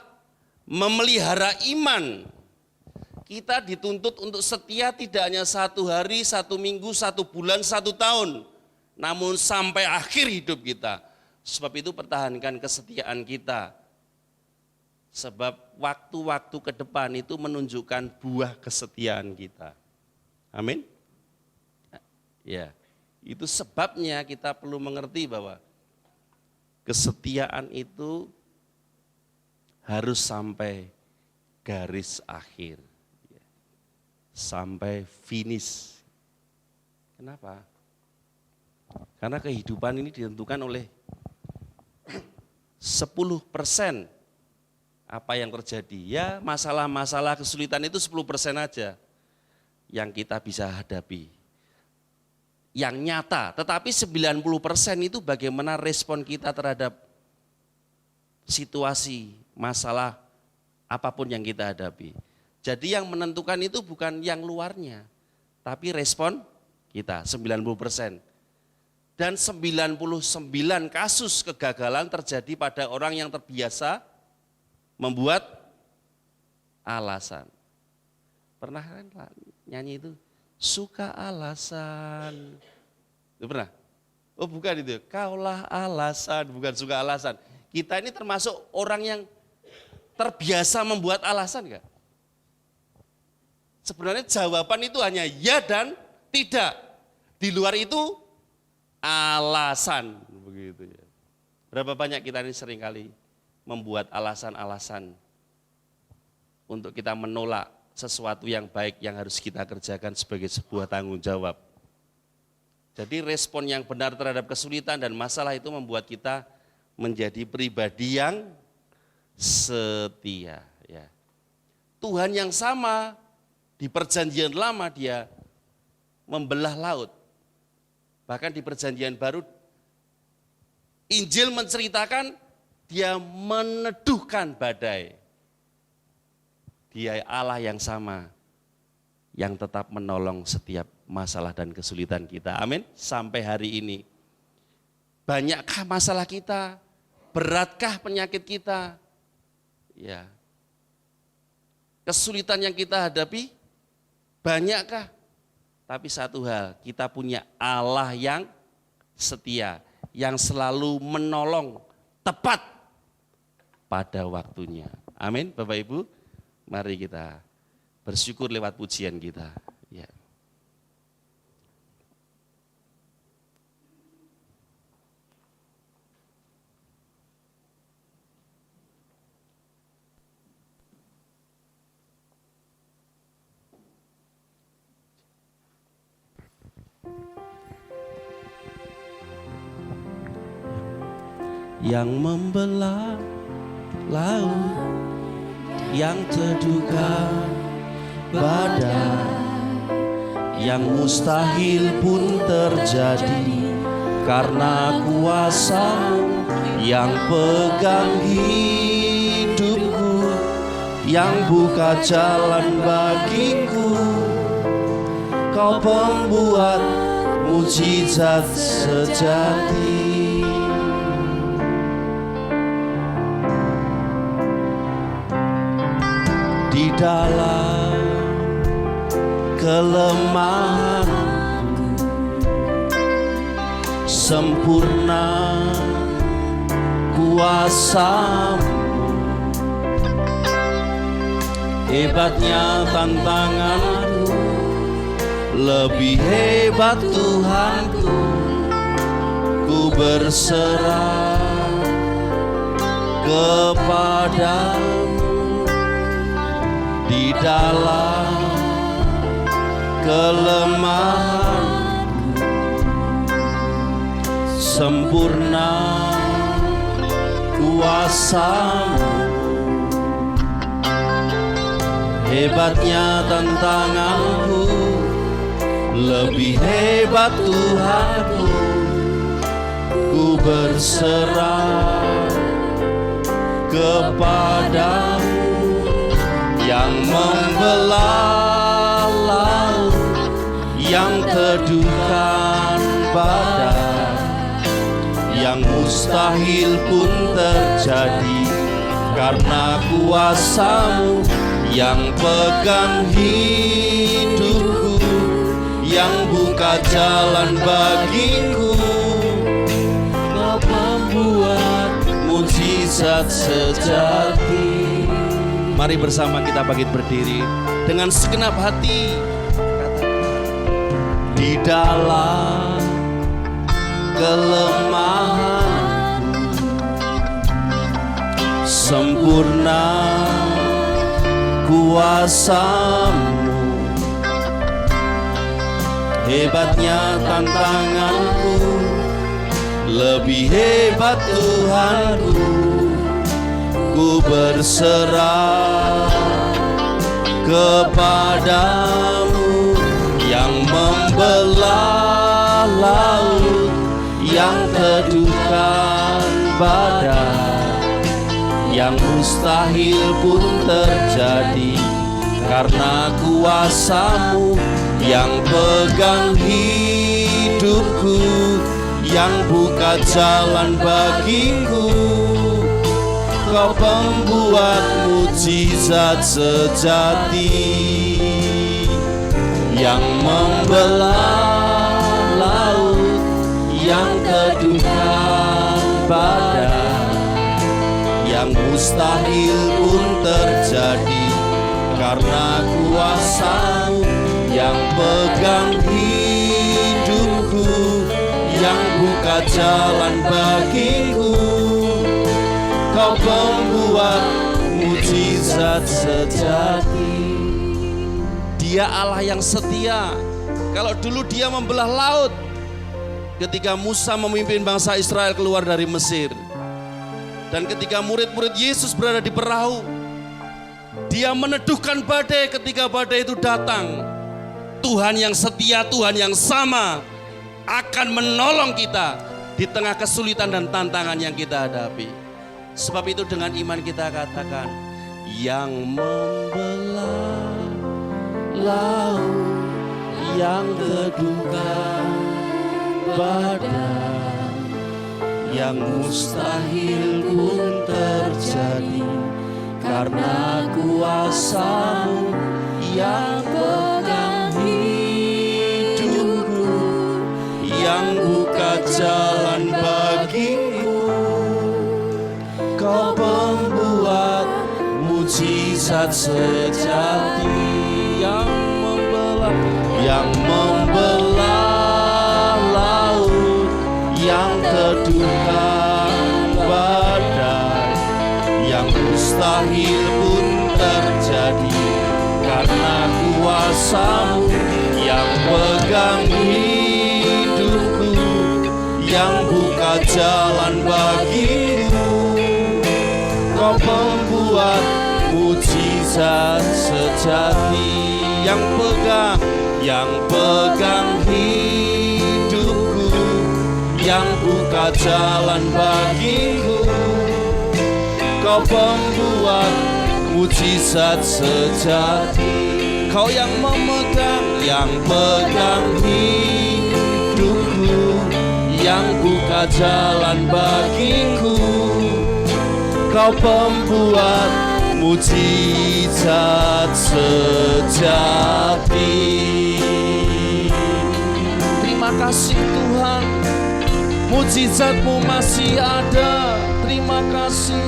memelihara iman. Kita dituntut untuk setia tidak hanya 1 hari, 1 minggu, 1 bulan, 1 tahun, namun sampai akhir hidup kita. Sebab itu pertahankan kesetiaan kita. Sebab waktu-waktu ke depan itu menunjukkan buah kesetiaan kita. Amin. Ya, itu sebabnya kita perlu mengerti bahwa kesetiaan itu harus sampai garis akhir, sampai finish. Kenapa? Karena kehidupan ini ditentukan oleh 10% apa yang terjadi. Ya, masalah-masalah kesulitan itu 10% aja yang kita bisa hadapi. Yang nyata, tetapi 90% itu bagaimana respon kita terhadap situasi, masalah apapun yang kita hadapi. Jadi yang menentukan itu bukan yang luarnya, tapi respon kita 90%. Dan 99 kasus kegagalan terjadi pada orang yang terbiasa membuat alasan. Pernah kan nyanyi itu? Suka alasan. Itu pernah? Oh bukan itu, kaulah alasan, bukan suka alasan. Kita ini termasuk orang yang terbiasa membuat alasan enggak? Sebenarnya jawaban itu hanya ya dan tidak. Di luar itu alasan, begitu ya. Berapa banyak kita ini seringkali membuat alasan-alasan untuk kita menolak sesuatu yang baik yang harus kita kerjakan sebagai sebuah tanggung jawab. Jadi respon yang benar terhadap kesulitan dan masalah itu membuat kita menjadi pribadi yang setia. Ya. Tuhan yang sama di perjanjian lama dia membelah laut. Bahkan di perjanjian baru Injil menceritakan dia meneduhkan badai. Dia Allah yang sama yang tetap menolong setiap masalah dan kesulitan kita. Amin. Sampai hari ini. Banyakkah masalah kita? Beratkah penyakit kita? Ya. Kesulitan yang kita hadapi? Banyakkah? Tapi satu hal, kita punya Allah yang setia, yang selalu menolong tepat pada waktunya. Amin, Bapak Ibu. Mari kita bersyukur lewat pujian kita. Ya. Yang membelah laut, yang terduga badai, yang mustahil pun terjadi karena kuasa yang pegang hidupku, yang buka jalan bagiku. Kau pembuat mujizat sejati. Di dalam kelemahanku sempurna kuasa-Mu. Hebatnya tantanganku, lebih hebat Tuhanku. berserah kepadamu di dalam kelemahan, sempurna kuasa-Mu. Hebatnya tantanganku, lebih hebat Tuhanku. Ku berserah kepadamu yang membelah laut, yang teduhkan badai, yang mustahil pun terjadi karena kuasa-Mu, yang pegang hidupku, yang buka jalan bagiku. Kau pembuat mujizat sejati. Mari bersama kita bangkit berdiri dengan segenap hati. Di dalam kelemahan, sempurna kuasa-Mu. Hebatnya tantanganku, lebih hebat Tuhanku. Ku berserah kepadamu yang membelah laut, yang teduhkan badai, yang mustahil pun terjadi karena kuasa-Mu, yang pegang hidupku, yang buka jalan bagiku. Kau pembuat mujizat sejati, yang membelah laut, yang teduhkan badai, yang mustahil pun terjadi karena kuasa-Mu, yang pegang hidupku, yang buka jalan bagiku. Kau pembuat mujizat sejati. Dia Allah yang setia. Kalau dulu Dia membelah laut ketika Musa memimpin bangsa Israel keluar dari Mesir, dan ketika murid-murid Yesus berada di perahu, Dia meneduhkan badai ketika badai itu datang. Tuhan yang setia, Tuhan yang sama akan menolong kita di tengah kesulitan dan tantangan yang kita hadapi. Sebab itu dengan iman kita katakan, yang membelah laut, yang teduhkan badai, yang mustahil pun terjadi karena kuasa-Mu, yang pegang hidupku, yang buka jalan bagiku. Kau pembuat mujizat sejati, yang membelah laut, yang teduhkan badai, yang mustahil pun terjadi karena kuasa-Mu, yang pegang hidupku, yang buka jalan bagiku. Kau pembuat mujizat sejati, yang pegang hidupku, yang buka jalan bagiku. Kau pembuat mujizat sejati. Kau yang pegang hidupku, yang buka jalan bagiku. Kau pembuat mujizat sejati. Terima kasih Tuhan, mujizat-Mu masih ada. Terima kasih.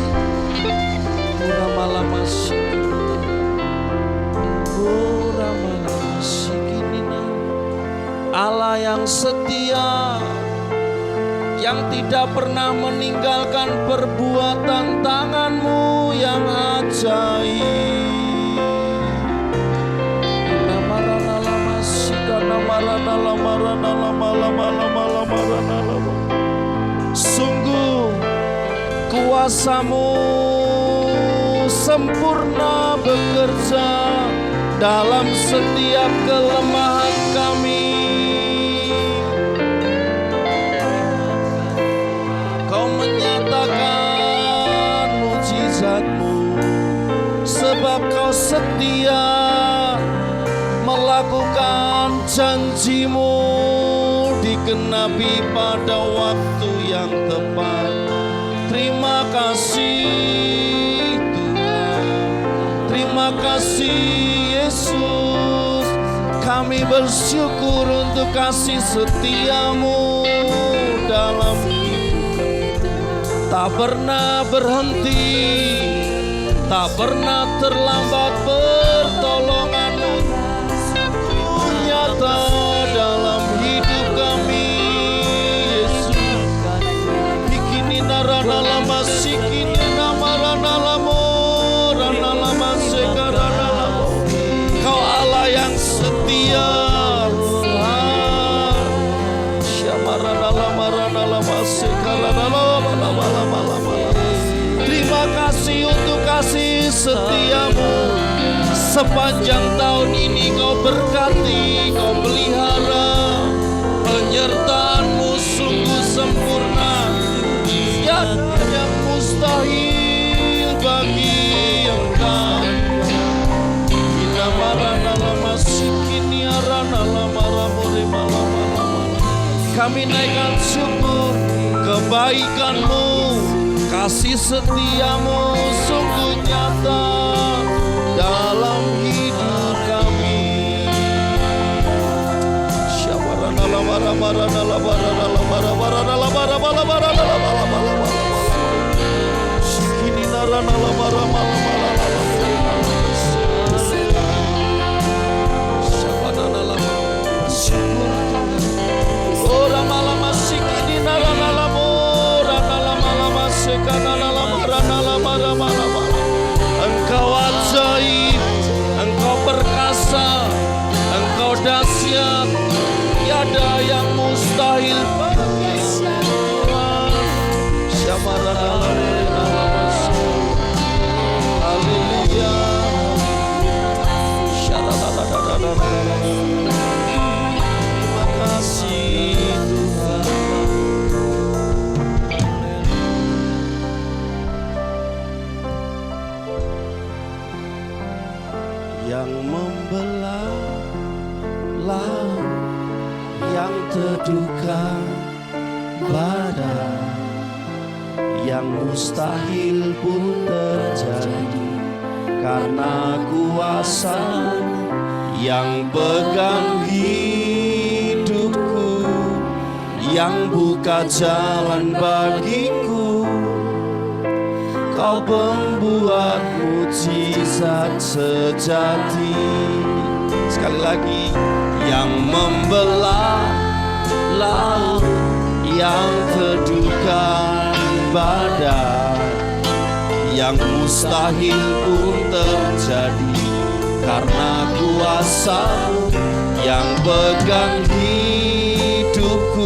Allah yang setia, yang tidak pernah meninggalkan perbuatan tangan-Mu yang ajaib. Sungguh kuasa-Mu sempurna bekerja dalam setiap kelemahan kami. Kau menyatakan mujizat-Mu, sebab Kau setia melakukan janji-Mu, digenapi pada waktu yang tepat. Terima kasih Tuhan, terima kasih Yesus. Kami bersyukur untuk kasih setia-Mu dalam hidup. Tak pernah berhenti, tak pernah terlambat pertolongan-Mu nyata dalam hidup kami. Yesus, bikini narana lama sikini namarana lamo rana lama sekarana lamo. Kau Allah yang setia Tuhan. Syamarana lama rana lama sekarana lama lama lama lama. Terima kasih untuk kasih setia-Mu. Sepanjang tahun ini Kau berkati, Kau pelihara. Penyertaan-Mu sungguh sempurna. Tiada yang mustahil bagi Engkau. Ina marana lama sikini arana lama ramore malama lama. Kami naikkan syukur kebaikan-Mu, kasih setia-Mu sungguh nyata dalam hidup kami. Syabarana lamara marana labarana lamara marana labara bala bara bala bala bala bala. Sikini narana labara mala mala mala. Syabarana lama syukur Tuhan. Ora malama sikini narana lamo rana lama lama sekana lama rana lama lama lama. Engkau ajaib, Engkau perkasa, Engkau dahsyat, tiada yang mustahil bagi Tuhan. Haleluya. Terima kasih Tuhan. Yang membelah laut, yang teduhkan badai, yang mustahil pun terjadi karena kuasa yang pegang hidupku, yang buka jalan bagiku. Kau pembuat mujizat sejati. Sekali lagi, yang membelah laut, yang teduhkan badai, yang mustahil pun terjadi karena kuasa-Mu yang pegang hidupku,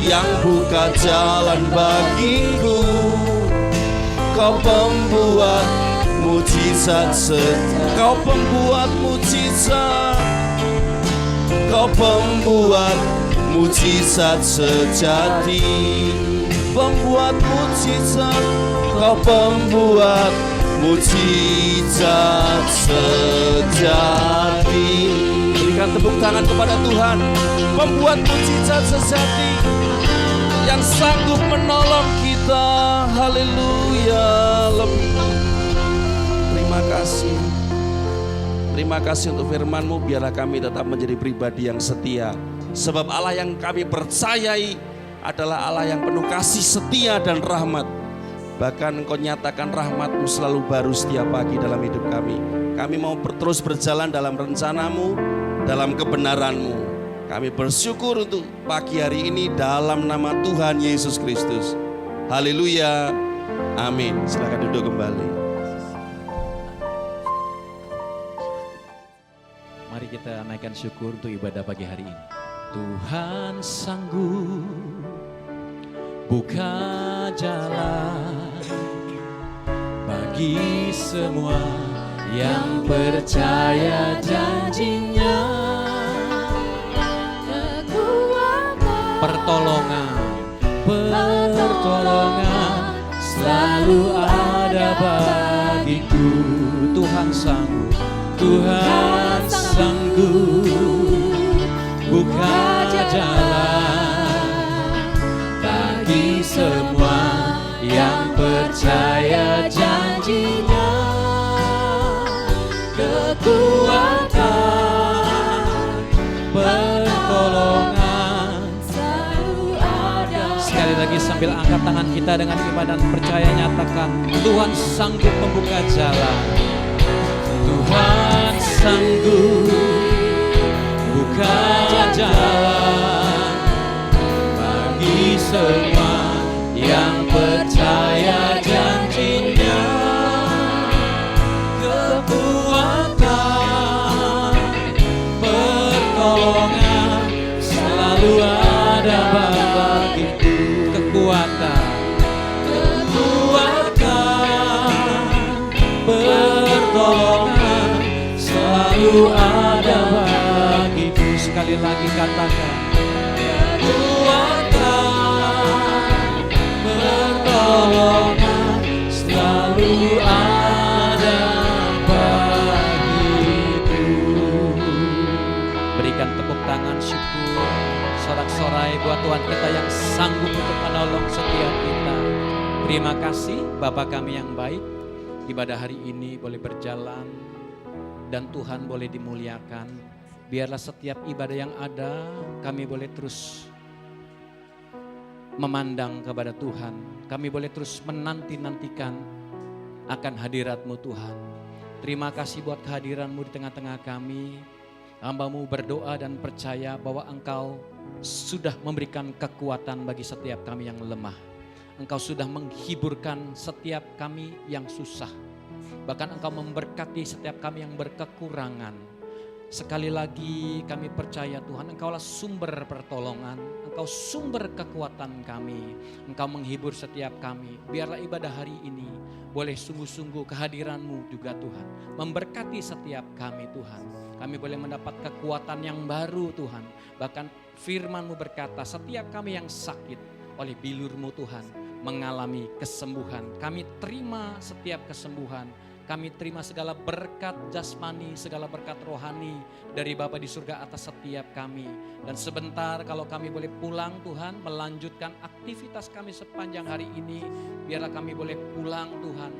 yang buka jalan bagiku. Kau pembuat mujizat Kau pembuat mujizat, Kau pembuat mujizat sejati. Pembuat mujizat, Kau pembuat mujizat sejati. Berikan tepuk tangan kepada Tuhan, pembuat mujizat sejati yang sanggup menolong kita. Haleluya. Terima kasih. Terima kasih untuk firman-Mu. Biarlah kami tetap menjadi pribadi yang setia. Sebab Allah yang kami percayai adalah Allah yang penuh kasih setia dan rahmat. Bahkan Engkau nyatakan rahmat-Mu selalu baru setiap pagi dalam hidup kami. Kami mau terus berjalan dalam rencana-Mu, dalam kebenaran-Mu. Kami bersyukur untuk pagi hari ini dalam nama Tuhan Yesus Kristus. Haleluya. Amin. Silakan duduk kembali. Mari kita naikkan syukur untuk ibadah pagi hari ini. Tuhan sanggup buka jalan bagi semua yang percaya janjinya. Pertolongan selalu ada bagiku. Tuhan sanggup, Tuhan sanggup buka jalan bagi semua yang percaya janjinya. Kekuatan, pertolongan selalu ada. Sekali lagi sambil angkat tangan kita dengan iman dan percaya, nyatakan Tuhan sanggup membuka jalan. Tuhan sanggup buka jalan bagi semua yang percaya janjinya. Kekuatan, pertolongan selalu ada bagiku. Kekuatan, pertolongan selalu ada bagiku. Sekali lagi katakan, kekuatan, pertolongan selalu ada bagiku. Berikan tepuk tangan syukur, sorak-sorai buat Tuhan kita yang sanggup untuk menolong setiap kita. Terima kasih Bapa kami yang baik. Ibadah hari ini boleh berjalan dan Tuhan boleh dimuliakan. Biarlah setiap ibadah yang ada kami boleh terus memandang kepada Tuhan. Kami boleh terus menanti-nantikan akan hadirat-Mu Tuhan. Terima kasih buat kehadiran-Mu di tengah-tengah kami. Hamba-Mu berdoa dan percaya bahwa Engkau sudah memberikan kekuatan bagi setiap kami yang lemah. Engkau sudah menghiburkan setiap kami yang susah. Bahkan Engkau memberkati setiap kami yang berkekurangan. Sekali lagi kami percaya Tuhan, Engkaulah sumber pertolongan, Engkau sumber kekuatan kami. Engkau menghibur setiap kami. Biarlah ibadah hari ini boleh sungguh-sungguh kehadiran-Mu juga Tuhan. Memberkati setiap kami Tuhan. Kami boleh mendapat kekuatan yang baru Tuhan. Bahkan firman-Mu berkata setiap kami yang sakit oleh bilur-Mu Tuhan mengalami kesembuhan. Kami terima setiap kesembuhan. Kami terima segala berkat jasmani, segala berkat rohani dari Bapa di surga atas setiap kami. Dan sebentar kalau kami boleh pulang Tuhan, melanjutkan aktivitas kami sepanjang hari ini. Biarlah kami boleh pulang Tuhan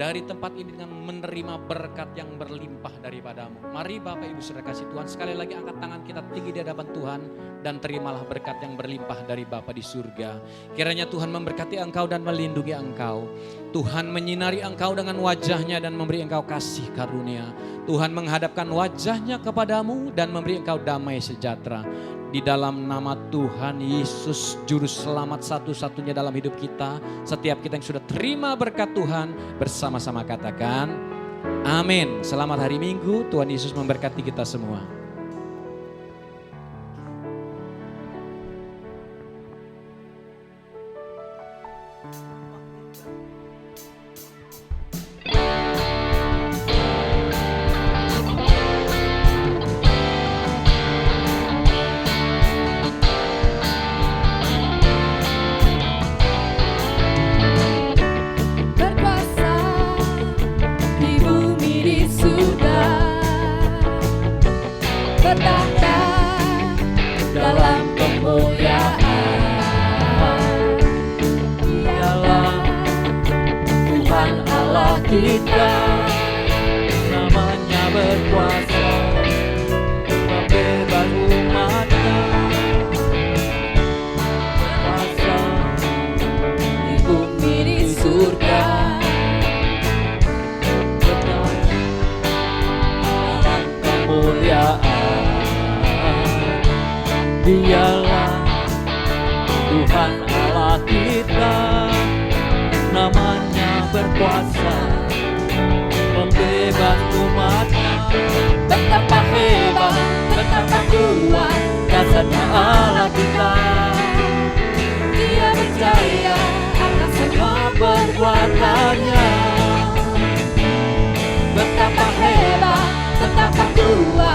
dari tempat ini dengan menerima berkat yang berlimpah daripada-Mu. Mari Bapak Ibu Saudara kasih Tuhan, sekali lagi angkat tangan kita tinggi di hadapan Tuhan dan terimalah berkat yang berlimpah dari Bapa di surga. Kiranya Tuhan memberkati engkau dan melindungi engkau. Tuhan menyinari engkau dengan wajah-Nya dan memberi engkau kasih karunia. Tuhan menghadapkan wajah-Nya kepadamu dan memberi engkau damai sejahtera. Di dalam nama Tuhan Yesus, Juru Selamat satu-satunya dalam hidup kita. Setiap kita yang sudah terima berkat Tuhan, bersama-sama katakan amin. Selamat hari Minggu, Tuhan Yesus memberkati kita semua. Berkuasa di bumi di surga, bertahta dalam kemuliaan. Dialah Tuhan Allah kita, namanya berkuasa membebas umatnya. Berkuasa di bumi di surga, dalam kemuliaan. Tuhan.